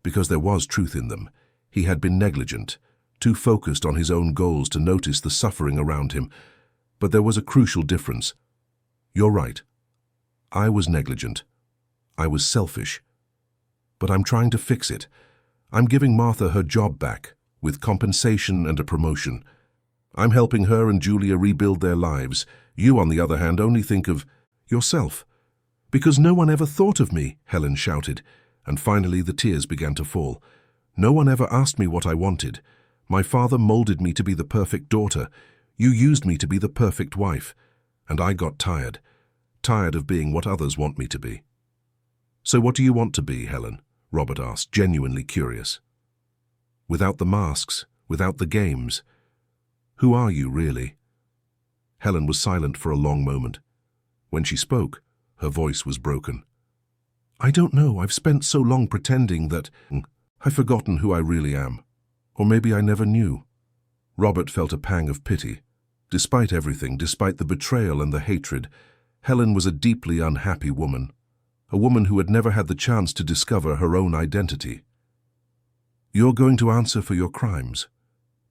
because there was truth in them. He had been negligent, too focused on his own goals to notice the suffering around him. But there was a crucial difference. You're right. I was negligent. I was selfish. But I'm trying to fix it. I'm giving Martha her job back, with compensation and a promotion. I'm helping her and Julia rebuild their lives. You, on the other hand, only think of yourself. Because no one ever thought of me, Helen shouted, and finally the tears began to fall. No one ever asked me what I wanted. My father molded me to be the perfect daughter. You used me to be the perfect wife. And I got tired. Tired of being what others want me to be. So what do you want to be, Helen? Robert asked, genuinely curious. Without the masks, without the games, who are you really? Helen was silent for a long moment. When she spoke, her voice was broken. I don't know. I've spent so long pretending that I've forgotten who I really am. Or maybe I never knew. Robert felt a pang of pity. Despite everything, despite the betrayal and the hatred, Helen was a deeply unhappy woman. A woman who had never had the chance to discover her own identity. You're going to answer for your crimes.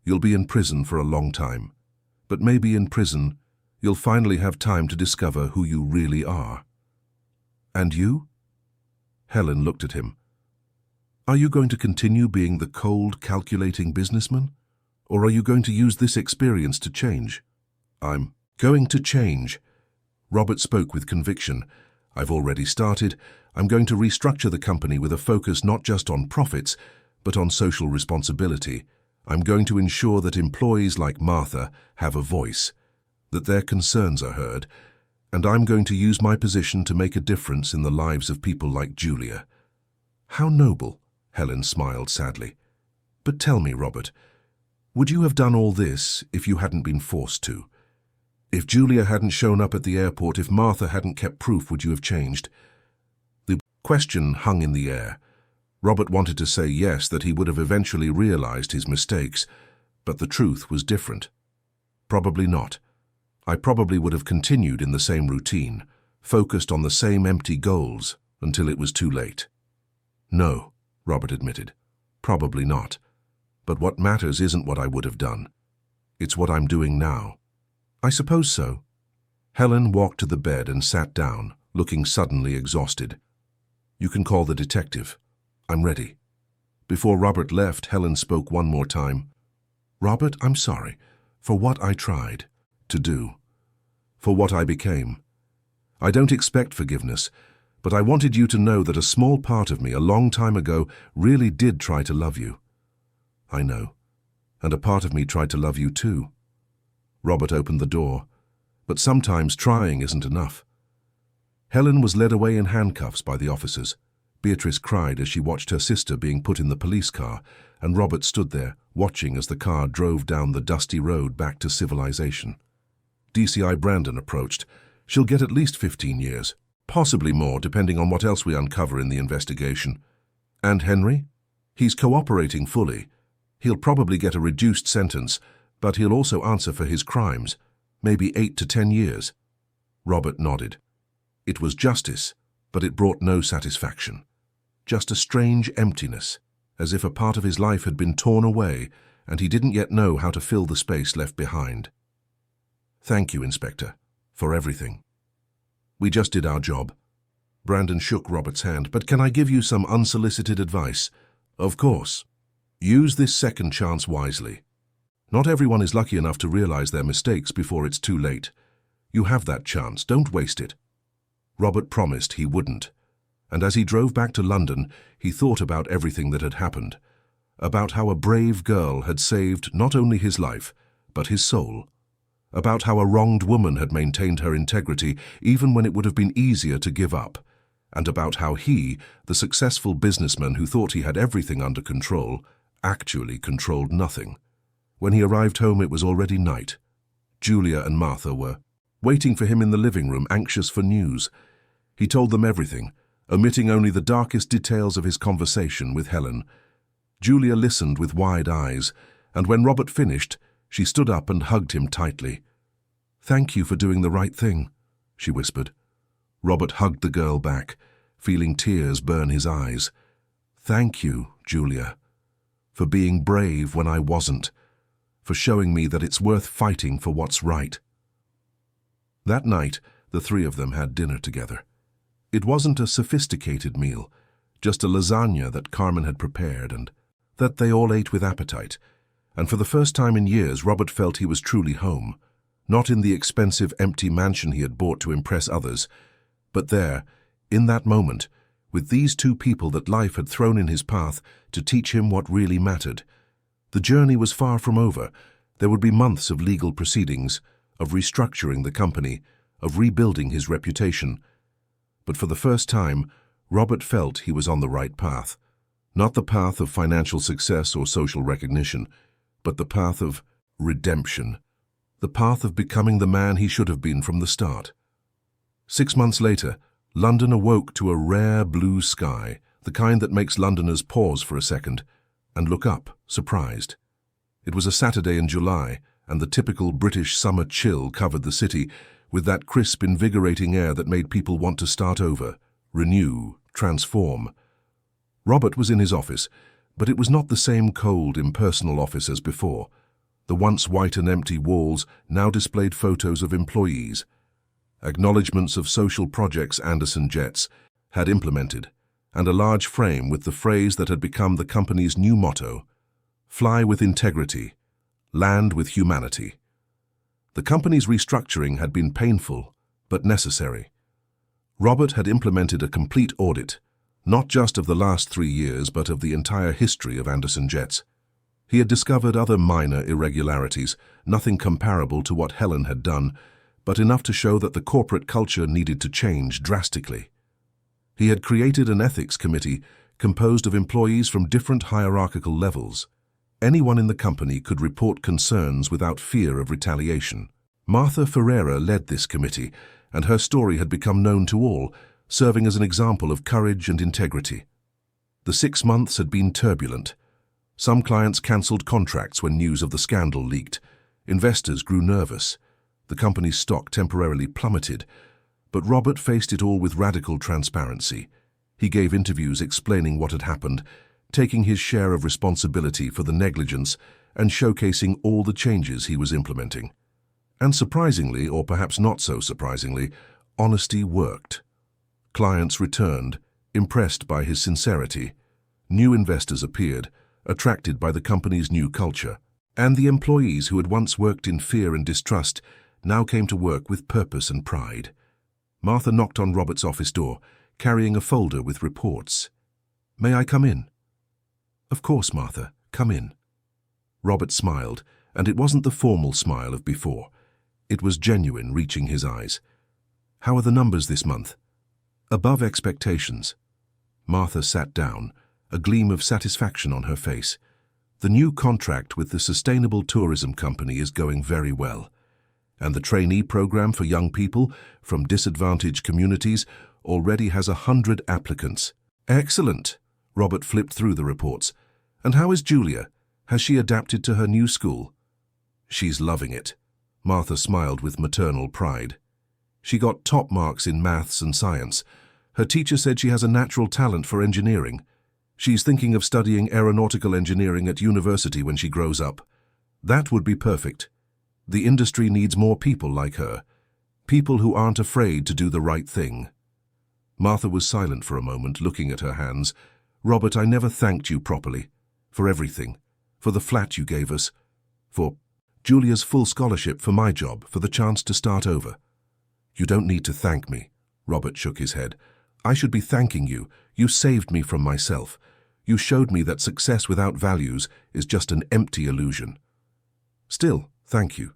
You'll be in prison for a long time. But maybe in prison, you'll finally have time to discover who you really are. And you? Helen looked at him. Are you going to continue being the cold, calculating businessman? Or are you going to use this experience to change? I'm going to change. Robert spoke with conviction. I've already started. I'm going to restructure the company with a focus not just on profits, but on social responsibility. I'm going to ensure that employees like Martha have a voice, that their concerns are heard, and I'm going to use my position to make a difference in the lives of people like Julia. How noble, Helen smiled sadly. But tell me, Robert, would you have done all this if you hadn't been forced to? If Julia hadn't shown up at the airport, if Martha hadn't kept proof, would you have changed? The question hung in the air. Robert wanted to say yes, that he would have eventually realized his mistakes, but the truth was different. Probably not. I probably would have continued in the same routine, focused on the same empty goals, until it was too late. No, Robert admitted. Probably not. But what matters isn't what I would have done. It's what I'm doing now. I suppose so. Helen walked to the bed and sat down, looking suddenly exhausted. You can call the detective. I'm ready. Before Robert left, Helen spoke one more time. Robert, I'm sorry for what I tried to do, for what I became. I don't expect forgiveness, but I wanted you to know that a small part of me a long time ago really did try to love you. I know, and a part of me tried to love you too. Robert opened the door, but sometimes trying isn't enough. Helen was led away in handcuffs by the officers. Beatrice cried as she watched her sister being put in the police car, and Robert stood there, watching as the car drove down the dusty road back to civilization. DCI Brandon approached. She'll get at least 15 years, possibly more, depending on what else we uncover in the investigation. And Henry? He's cooperating fully. He'll probably get a reduced sentence, but he'll also answer for his crimes, maybe 8 to 10 years. Robert nodded. It was justice, but it brought no satisfaction. Just a strange emptiness, as if a part of his life had been torn away and he didn't yet know how to fill the space left behind. Thank you, Inspector, for everything. We just did our job. Brandon shook Robert's hand. But can I give you some unsolicited advice? Of course. Use this second chance wisely. Not everyone is lucky enough to realize their mistakes before it's too late. You have that chance. Don't waste it. Robert promised he wouldn't. And as he drove back to London, he thought about everything that had happened, about how a brave girl had saved not only his life, but his soul, about how a wronged woman had maintained her integrity even when it would have been easier to give up, and about how he, the successful businessman who thought he had everything under control, actually controlled nothing. When he arrived home, it was already night. Julia and Martha were waiting for him in the living room, anxious for news. He told them everything, omitting only the darkest details of his conversation with Helen. Julia listened with wide eyes, and when Robert finished, she stood up and hugged him tightly. "Thank you for doing the right thing," she whispered. Robert hugged the girl back, feeling tears burn his eyes. "Thank you, Julia, for being brave when I wasn't, for showing me that it's worth fighting for what's right." That night, the three of them had dinner together. It wasn't a sophisticated meal, just a lasagna that Carmen had prepared and that they all ate with appetite. And for the first time in years, Robert felt he was truly home, not in the expensive, empty mansion he had bought to impress others, but there, in that moment, with these two people that life had thrown in his path to teach him what really mattered. The journey was far from over. There would be months of legal proceedings, of restructuring the company, of rebuilding his reputation. But for the first time, Robert felt he was on the right path. Not the path of financial success or social recognition, but the path of redemption. The path of becoming the man he should have been from the start. 6 months later, London awoke to a rare blue sky, the kind that makes Londoners pause for a second and look up, surprised. It was a Saturday in July, and the typical British summer chill covered the city with that crisp, invigorating air that made people want to start over, renew, transform. Robert was in his office, but it was not the same cold, impersonal office as before. The once white and empty walls now displayed photos of employees, acknowledgements of social projects Anderson Jets had implemented, and a large frame with the phrase that had become the company's new motto: "Fly with integrity, land with humanity." The company's restructuring had been painful, but necessary. Robert had implemented a complete audit, not just of the last 3 years, but of the entire history of Anderson Jets. He had discovered other minor irregularities, nothing comparable to what Helen had done, but enough to show that the corporate culture needed to change drastically. He had created an ethics committee composed of employees from different hierarchical levels. Anyone in the company could report concerns without fear of retaliation. Martha Ferreira led this committee, and her story had become known to all, serving as an example of courage and integrity. The 6 months had been turbulent. Some clients cancelled contracts when news of the scandal leaked. Investors grew nervous. The company's stock temporarily plummeted. But Robert faced it all with radical transparency. He gave interviews explaining what had happened, taking his share of responsibility for the negligence and showcasing all the changes he was implementing. And surprisingly, or perhaps not so surprisingly, honesty worked. Clients returned, impressed by his sincerity. New investors appeared, attracted by the company's new culture. And the employees who had once worked in fear and distrust now came to work with purpose and pride. Martha knocked on Robert's office door, carrying a folder with reports. "May I come in?" "Of course, Martha, come in." Robert smiled, and it wasn't the formal smile of before. It was genuine, reaching his eyes. "How are the numbers this month?" "Above expectations." Martha sat down, a gleam of satisfaction on her face. "The new contract with the Sustainable Tourism Company is going very well. And the trainee program for young people from disadvantaged communities already has 100 applicants." "Excellent." Robert flipped through the reports. "And how is Julia? Has she adapted to her new school?" "She's loving it." Martha smiled with maternal pride. "She got top marks in maths and science. Her teacher said she has a natural talent for engineering. She's thinking of studying aeronautical engineering at university when she grows up. That would be perfect. The industry needs more people like her, people who aren't afraid to do the right thing." Martha was silent for a moment, looking at her hands. "Robert, I never thanked you properly. For everything. For the flat you gave us. For Julia's full scholarship, for my job, for the chance to start over." "You don't need to thank me." Robert shook his head. "I should be thanking you. You saved me from myself. You showed me that success without values is just an empty illusion." "Still, thank you."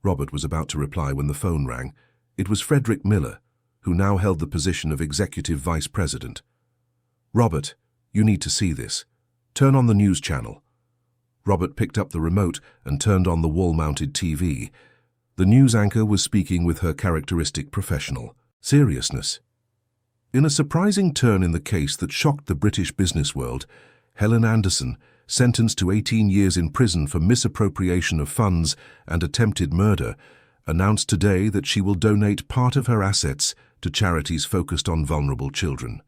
Robert was about to reply when the phone rang. It was Frederick Miller, who now held the position of Executive Vice President. "Robert, you need to see this. Turn on the news channel." Robert picked up the remote and turned on the wall-mounted TV. The news anchor was speaking with her characteristic professional seriousness. In a surprising turn in the case that shocked the British business world, Helen Anderson, sentenced to 18 years in prison for misappropriation of funds and attempted murder, announced today that she will donate part of her assets to charities focused on vulnerable children.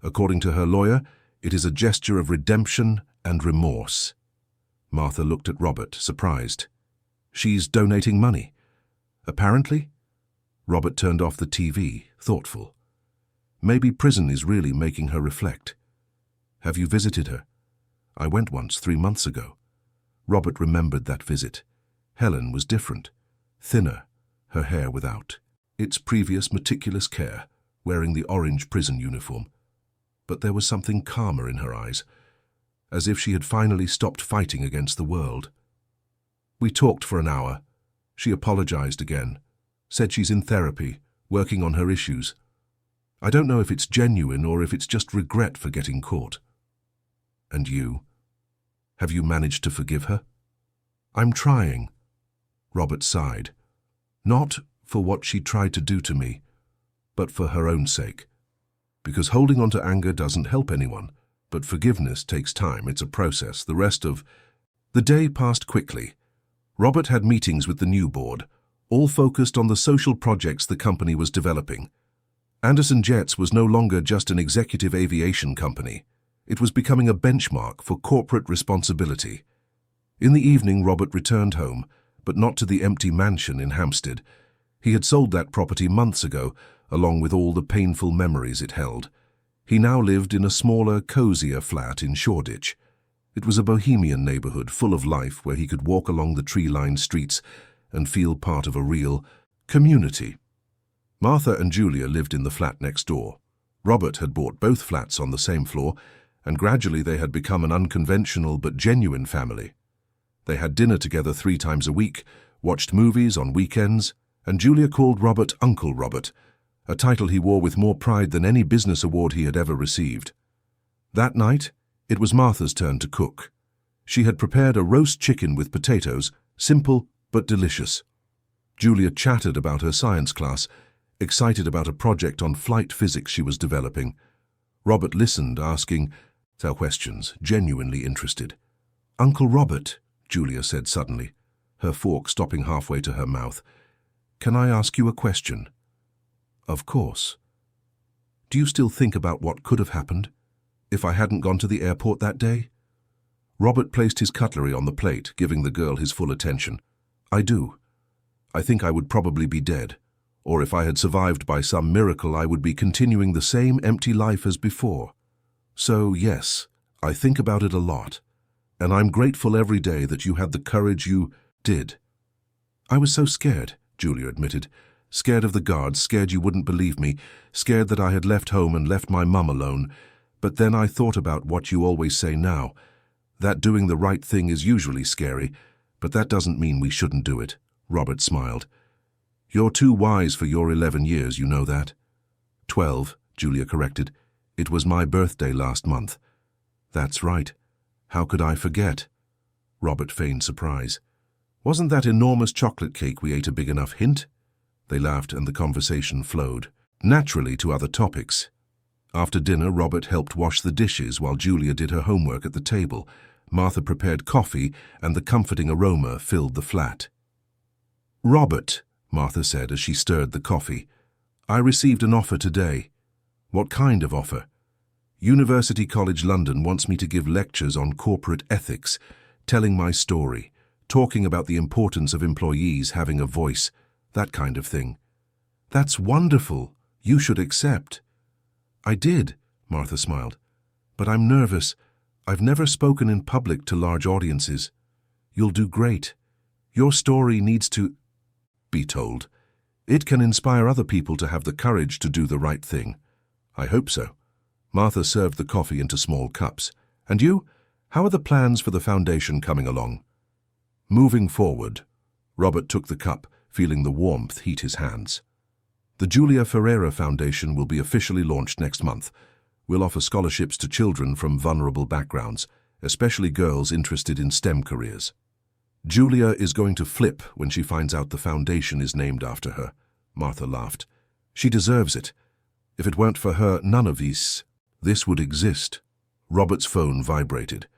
According to her lawyer, it is a gesture of redemption and remorse. Martha looked at Robert, surprised. "She's donating money." "Apparently." Robert turned off the TV, thoughtful. "Maybe prison is really making her reflect." "Have you visited her?" "I went once 3 months ago." Robert remembered that visit. Helen was different. Thinner, her hair without its previous meticulous care, wearing the orange prison uniform. But there was something calmer in her eyes, as if she had finally stopped fighting against the world. "We talked for an hour. She apologized again, said she's in therapy, working on her issues. I don't know if it's genuine or if it's just regret for getting caught." "And you? Have you managed to forgive her?" "I'm trying." Robert sighed. "Not for what she tried to do to me, but for her own sake. Because holding on to anger doesn't help anyone, but forgiveness takes time. It's a process. The day passed quickly. Robert had meetings with the new board, all focused on the social projects the company was developing. Anderson Jets was no longer just an executive aviation company. It was becoming a benchmark for corporate responsibility. In the evening, Robert returned home, but not to the empty mansion in Hampstead. He had sold that property months ago, along with all the painful memories it held. He now lived in a smaller, cozier flat in Shoreditch. It was a bohemian neighborhood full of life where he could walk along the tree-lined streets and feel part of a real community. Martha and Julia lived in the flat next door. Robert had bought both flats on the same floor, and gradually they had become an unconventional but genuine family. They had dinner together 3 times a week, watched movies on weekends, and Julia called Robert Uncle Robert, a title he wore with more pride than any business award he had ever received. That night, it was Martha's turn to cook. She had prepared a roast chicken with potatoes, simple but delicious. Julia chattered about her science class, excited about a project on flight physics she was developing. Robert listened, asking questions, genuinely interested. "Uncle Robert," Julia said suddenly, her fork stopping halfway to her mouth, "can I ask you a question?" "Of course." "Do you still think about what could have happened if I hadn't gone to the airport that day?" Robert placed his cutlery on the plate, giving the girl his full attention. "I do. I think I would probably be dead, or if I had survived by some miracle, I would be continuing the same empty life as before. So, yes, I think about it a lot, and I'm grateful every day that you had the courage you did." "I was so scared," Julia admitted. "Scared of the guards, scared you wouldn't believe me, scared that I had left home and left my mum alone. But then I thought about what you always say now, that doing the right thing is usually scary, but that doesn't mean we shouldn't do it." Robert smiled. "You're too wise for your 11 years, you know that." 12, Julia corrected. "It was my birthday last month." "That's right. How could I forget?" Robert feigned surprise. "Wasn't that enormous chocolate cake we ate a big enough hint?" They laughed and the conversation flowed naturally to other topics. After dinner, Robert helped wash the dishes while Julia did her homework at the table. Martha prepared coffee and the comforting aroma filled the flat. "Robert," Martha said as she stirred the coffee, "I received an offer today." "What kind of offer?" "University College London wants me to give lectures on corporate ethics, telling my story, talking about the importance of employees having a voice, that kind of thing." "That's wonderful. You should accept." "I did," Martha smiled, "but I'm nervous. I've never spoken in public to large audiences." "You'll do great. Your story needs to be told. It can inspire other people to have the courage to do the right thing." "I hope so." Martha served the coffee into small cups. "And you? How are the plans for the foundation coming along?" "Moving forward," Robert took the cup, feeling the warmth heat his hands. The Julia Ferreira Foundation will be officially launched next month. We'll offer scholarships to children from vulnerable backgrounds, especially girls interested in STEM careers. Julia is going to flip when she finds out the foundation is named after her. Martha laughed. She deserves it. If it weren't for her, none of this would exist. Robert's phone vibrated.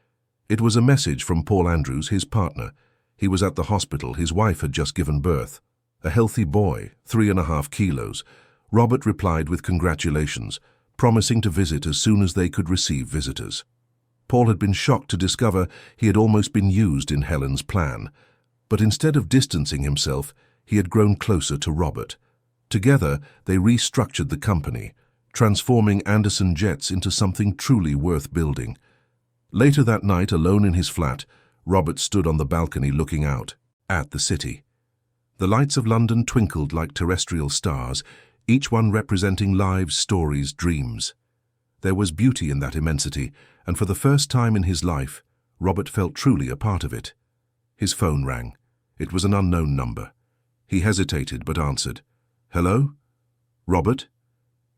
It was a message from Paul Andrews, his partner. He was at the hospital. His wife had just given birth. A healthy boy, 3.5 kilos. Robert replied with congratulations, promising to visit as soon as they could receive visitors. Paul had been shocked to discover he had almost been used in Helen's plan. But instead of distancing himself, he had grown closer to Robert. Together, they restructured the company, transforming Anderson Jets into something truly worth building. Later that night, alone in his flat, Robert stood on the balcony looking out at the city. The lights of London twinkled like terrestrial stars, each one representing lives, stories, dreams. There was beauty in that immensity, and for the first time in his life, Robert felt truly a part of it. His phone rang. It was an unknown number. He hesitated but answered. "Hello? Robert?"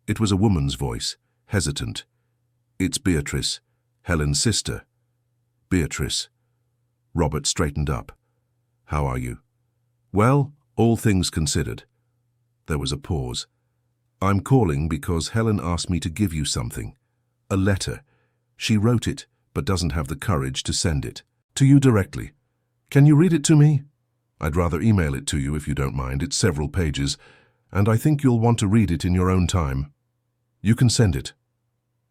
It was a woman's voice, hesitant. "It's Beatrice, Helen's sister." "Beatrice." Robert straightened up. "How are you?" "Well, all things considered." There was a pause. "I'm calling because Helen asked me to give you something. A letter. She wrote it, but doesn't have the courage to send it. To you directly. Can you read it to me?" "I'd rather email it to you if you don't mind. It's several pages, and I think you'll want to read it in your own time." "You can send it."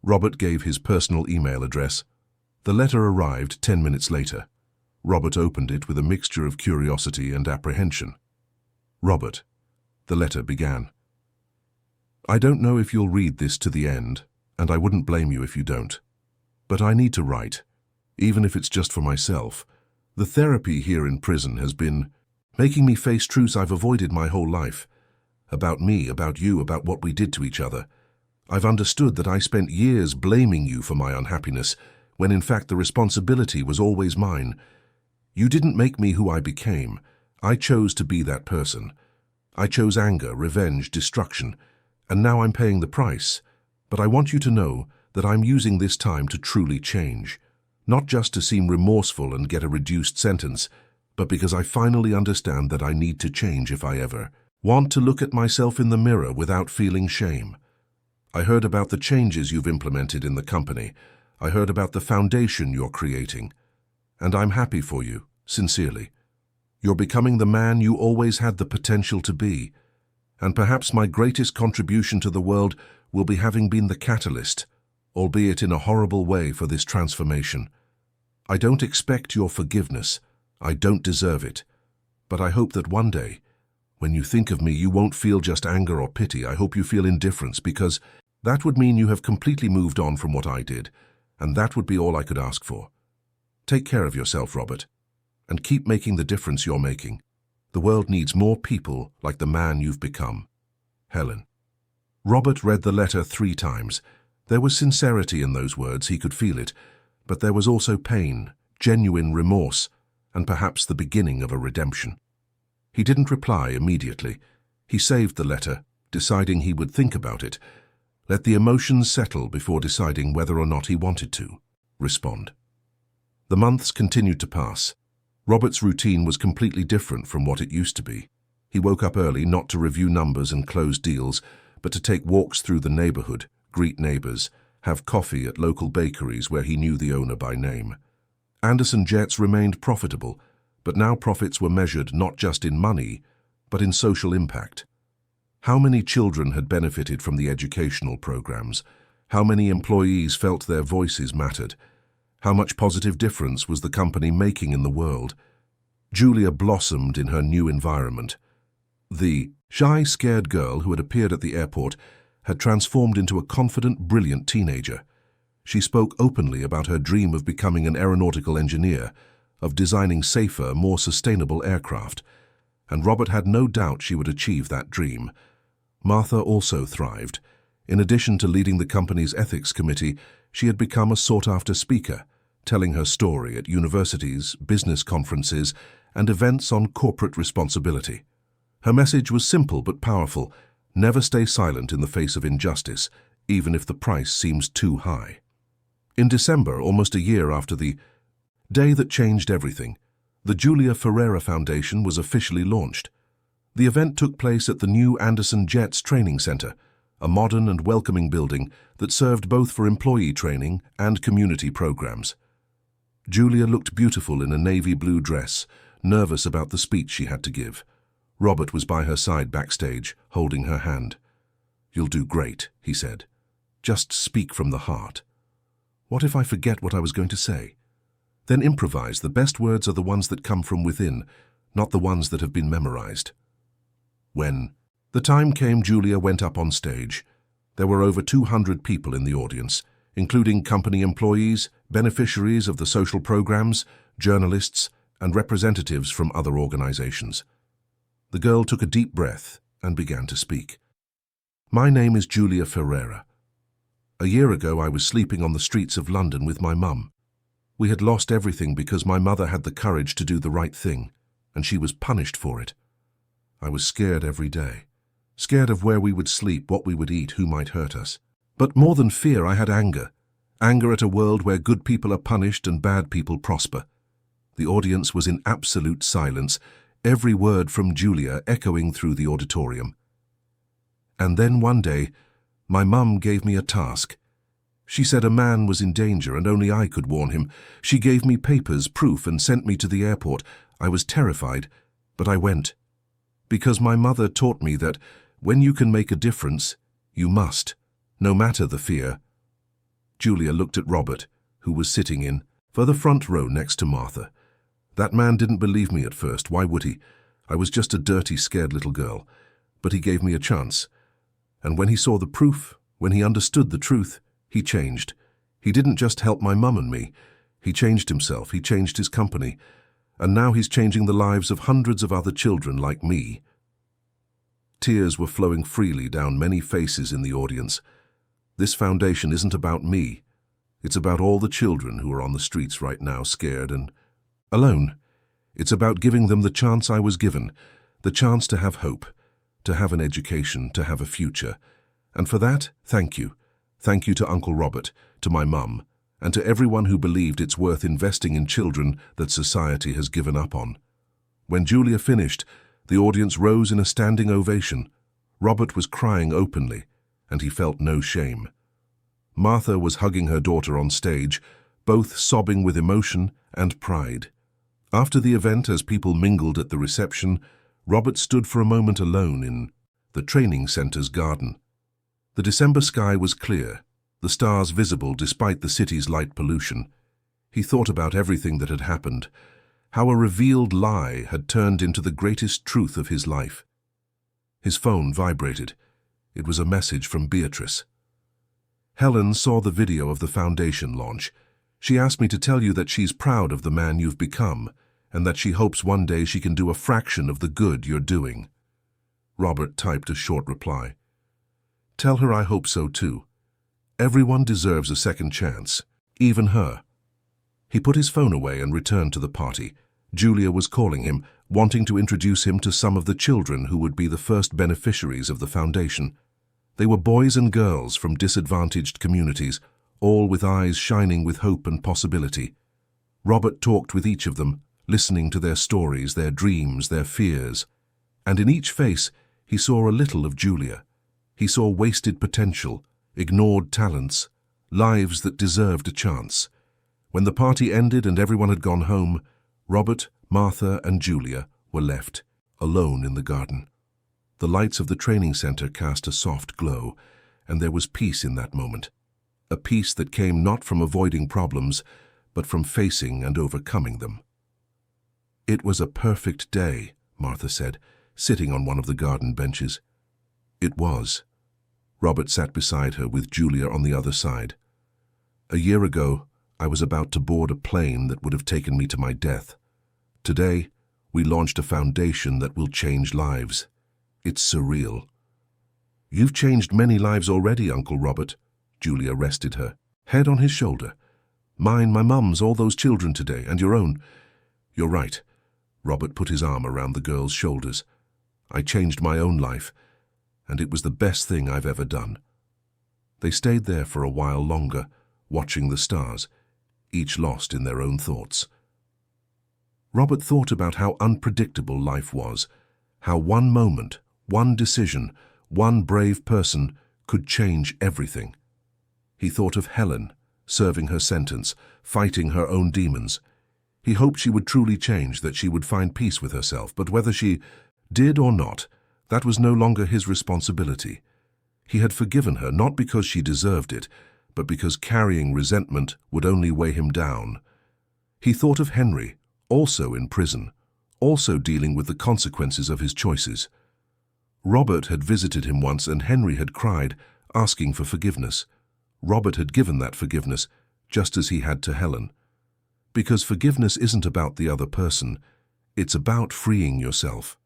Robert gave his personal email address. The letter arrived 10 minutes later. Robert opened it with a mixture of curiosity and apprehension. "Robert," the letter began. "I don't know if you'll read this to the end, and I wouldn't blame you if you don't. But I need to write, even if it's just for myself. The therapy here in prison has been making me face truths I've avoided my whole life. About me, about you, about what we did to each other. I've understood that I spent years blaming you for my unhappiness, when in fact the responsibility was always mine. You didn't make me who I became. I chose to be that person. I chose anger, revenge, destruction, and now I'm paying the price. But I want you to know that I'm using this time to truly change, not just to seem remorseful and get a reduced sentence, but because I finally understand that I need to change if I ever want to look at myself in the mirror without feeling shame. I heard about the changes you've implemented in the company. I heard about the foundation you're creating. And I'm happy for you, sincerely. You're becoming the man you always had the potential to be. And perhaps my greatest contribution to the world will be having been the catalyst, albeit in a horrible way, for this transformation. I don't expect your forgiveness. I don't deserve it. But I hope that one day, when you think of me, you won't feel just anger or pity. I hope you feel indifference, because that would mean you have completely moved on from what I did, and that would be all I could ask for. Take care of yourself, Robert, and keep making the difference you're making. The world needs more people like the man you've become. Helen." Robert read the letter 3 times. There was sincerity in those words, he could feel it, but there was also pain, genuine remorse, and perhaps the beginning of a redemption. He didn't reply immediately. He saved the letter, deciding he would think about it, let the emotions settle before deciding whether or not he wanted to respond. The months continued to pass. Robert's routine was completely different from what it used to be. He woke up early, not to review numbers and close deals, but to take walks through the neighborhood, greet neighbors, have coffee at local bakeries where he knew the owner by name. Anderson Jets remained profitable, but now profits were measured not just in money, but in social impact. How many children had benefited from the educational programs? How many employees felt their voices mattered? How much positive difference was the company making in the world? Julia blossomed in her new environment. The shy, scared girl who had appeared at the airport had transformed into a confident, brilliant teenager. She spoke openly about her dream of becoming an aeronautical engineer, of designing safer, more sustainable aircraft, and Robert had no doubt she would achieve that dream. Martha also thrived. In addition to leading the company's ethics committee, she had become a sought-after speaker, telling her story at universities, business conferences, and events on corporate responsibility. Her message was simple but powerful: never stay silent in the face of injustice, even if the price seems too high. In December, almost a year after the day that changed everything, the Julia Ferreira Foundation was officially launched. The event took place at the new Anderson Jets Training Center, a modern and welcoming building that served both for employee training and community programs. Julia looked beautiful in a navy blue dress, nervous about the speech she had to give. Robert was by her side backstage, holding her hand. "You'll do great," he said. "Just speak from the heart." "What if I forget what I was going to say?" "Then improvise. The best words are the ones that come from within, not the ones that have been memorized." When the time came, Julia went up on stage. There were over 200 people in the audience, including company employees, beneficiaries of the social programs, journalists, and representatives from other organizations. The girl took a deep breath and began to speak. "My name is Julia Ferreira. A year ago, I was sleeping on the streets of London with my mum. We had lost everything because my mother had the courage to do the right thing, and she was punished for it. I was scared every day, scared of where we would sleep, what we would eat, who might hurt us. But more than fear, I had anger. Anger at a world where good people are punished and bad people prosper." The audience was in absolute silence, every word from Julia echoing through the auditorium. "And then one day, my mum gave me a task. She said a man was in danger and only I could warn him. She gave me papers, proof, and sent me to the airport. I was terrified, but I went. Because my mother taught me that when you can make a difference, you must, no matter the fear." Julia looked at Robert, who was sitting in the front row next to Martha. "That man didn't believe me at first. Why would he? I was just a dirty, scared little girl. But he gave me a chance. And when he saw the proof, when he understood the truth, he changed. He didn't just help my mum and me. He changed himself. He changed his company. And now he's changing the lives of hundreds of other children like me." Tears were flowing freely down many faces in the audience. This foundation isn't about me. It's about all the children who are on the streets right now, scared and alone. It's about giving them the chance I was given, the chance to have hope, to have an education, to have a future. And for that, thank you. Thank you to Uncle Robert, to my mum, and to everyone who believed it's worth investing in children that society has given up on. When Julia finished, the audience rose in a standing ovation. Robert was crying openly, and he felt no shame. Martha was hugging her daughter on stage, both sobbing with emotion and pride. After the event, as people mingled at the reception, Robert stood for a moment alone in the training center's garden. The December sky was clear, the stars visible despite the city's light pollution. He thought about everything that had happened, how a revealed lie had turned into the greatest truth of his life. His phone vibrated. It was a message from Beatrice. "Helen saw the video of the foundation launch. She asked me to tell you that she's proud of the man you've become, and that she hopes one day she can do a fraction of the good you're doing." Robert typed a short reply. "Tell her I hope so too. Everyone deserves a second chance, even her." He put his phone away and returned to the party. Julia was calling him, wanting to introduce him to some of the children who would be the first beneficiaries of the foundation. They were boys and girls from disadvantaged communities, all with eyes shining with hope and possibility. Robert talked with each of them, listening to their stories, their dreams, their fears. And in each face, he saw a little of Julia. He saw wasted potential, ignored talents, lives that deserved a chance. When the party ended and everyone had gone home, Robert, Martha, and Julia were left, alone in the garden. The lights of the training center cast a soft glow, and there was peace in that moment. A peace that came not from avoiding problems, but from facing and overcoming them. "It was a perfect day," Martha said, sitting on one of the garden benches. "It was." Robert sat beside her with Julia on the other side. "A year ago, I was about to board a plane that would have taken me to my death. Today, we launched a foundation that will change lives. It's surreal." "You've changed many lives already, Uncle Robert." Julia rested her head on his shoulder. "Mine, my mum's, all those children today, and your own." "You're right." Robert put his arm around the girl's shoulders. "I changed my own life, and it was the best thing I've ever done." They stayed there for a while longer, watching the stars, each lost in their own thoughts. Robert thought about how unpredictable life was, how one moment, one decision, one brave person could change everything. He thought of Helen, serving her sentence, fighting her own demons. He hoped she would truly change, that she would find peace with herself, but whether she did or not, that was no longer his responsibility. He had forgiven her not because she deserved it, but because carrying resentment would only weigh him down. He thought of Henry, also in prison, also dealing with the consequences of his choices. Robert had visited him once and Henry had cried, asking for forgiveness. Robert had given that forgiveness, just as he had to Helen. Because forgiveness isn't about the other person, it's about freeing yourself.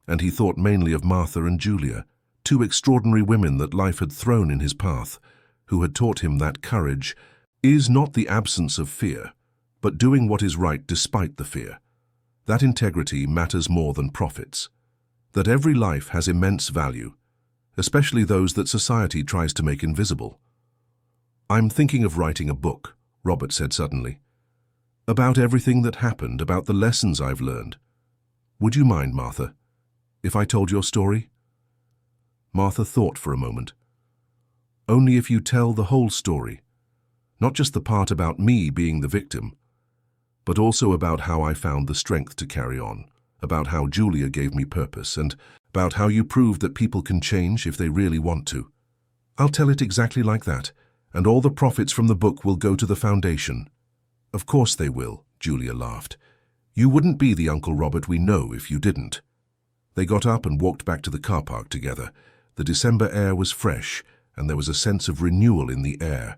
And he thought mainly of Martha and Julia, two extraordinary women that life had thrown in his path, who had taught him that courage is not the absence of fear, but doing what is right despite the fear. That integrity matters more than profits. That every life has immense value, especially those that society tries to make invisible. "I'm thinking of writing a book," Robert said suddenly. "About everything that happened, about the lessons I've learned. Would you mind, Martha, if I told your story?" Martha thought for a moment. "Only if you tell the whole story, not just the part about me being the victim, but also about how I found the strength to carry on, about how Julia gave me purpose, and about how you proved that people can change if they really want to. I'll tell it exactly like that, and all the profits from the book will go to the foundation." "Of course they will," Julia laughed. "You wouldn't be the Uncle Robert we know if you didn't." They got up and walked back to the car park together. The December air was fresh, and there was a sense of renewal in the air,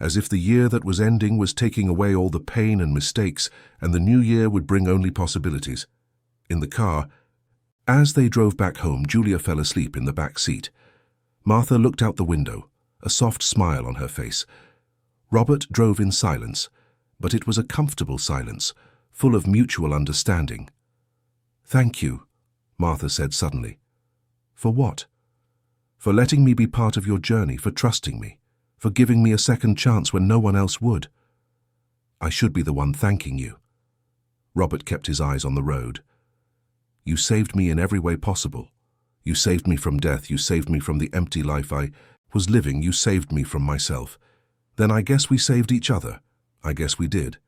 as if the year that was ending was taking away all the pain and mistakes, and the new year would bring only possibilities. In the car, as they drove back home, Julia fell asleep in the back seat. Martha looked out the window, a soft smile on her face. Robert drove in silence, but it was a comfortable silence, full of mutual understanding. "Thank you," Martha said suddenly. "For what?" "For letting me be part of your journey, for trusting me, for giving me a second chance when no one else would." "I should be the one thanking you." Robert kept his eyes on the road. "You saved me in every way possible. You saved me from death. You saved me from the empty life I was living. You saved me from myself. Then I guess we saved each other. I guess we did."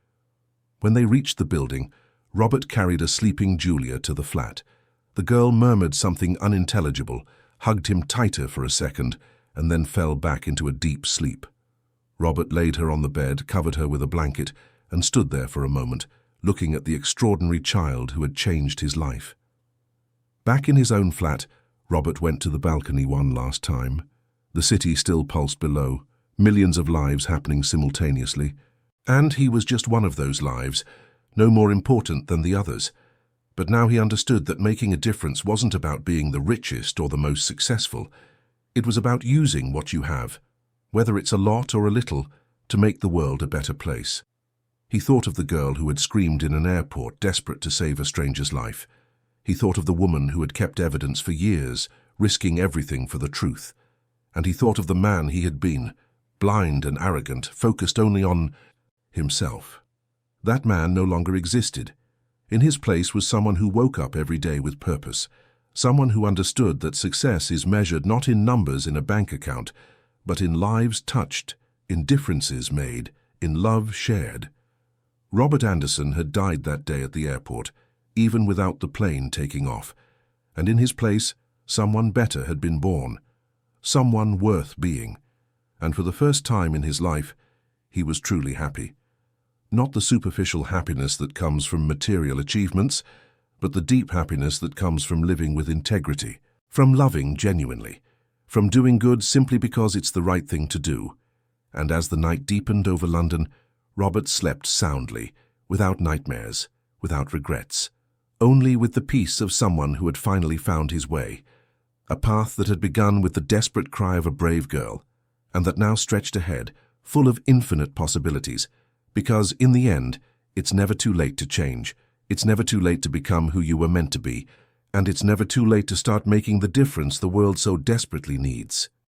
When they reached the building, Robert carried a sleeping Julia to the flat. The girl murmured something unintelligible, hugged him tighter for a second, and then fell back into a deep sleep. Robert laid her on the bed, covered her with a blanket, and stood there for a moment, looking at the extraordinary child who had changed his life. Back in his own flat, Robert went to the balcony one last time. The city still pulsed below, millions of lives happening simultaneously. And he was just one of those lives, no more important than the others. But now he understood that making a difference wasn't about being the richest or the most successful. It was about using what you have, whether it's a lot or a little, to make the world a better place. He thought of the girl who had screamed in an airport, desperate to save a stranger's life. He thought of the woman who had kept evidence for years, risking everything for the truth. And he thought of the man he had been, blind and arrogant, focused only on himself. That man no longer existed. In his place was someone who woke up every day with purpose, someone who understood that success is measured not in numbers in a bank account, but in lives touched, in differences made, in love shared. Robert Anderson had died that day at the airport, even without the plane taking off, and in his place, someone better had been born, someone worth being. And for the first time in his life, he was truly happy. Not the superficial happiness that comes from material achievements, but the deep happiness that comes from living with integrity, from loving genuinely, from doing good simply because it's the right thing to do. And as the night deepened over London, Robert slept soundly, without nightmares, without regrets, only with the peace of someone who had finally found his way, a path that had begun with the desperate cry of a brave girl, and that now stretched ahead, full of infinite possibilities, because in the end, it's never too late to change. It's never too late to become who you were meant to be, and it's never too late to start making the difference the world so desperately needs.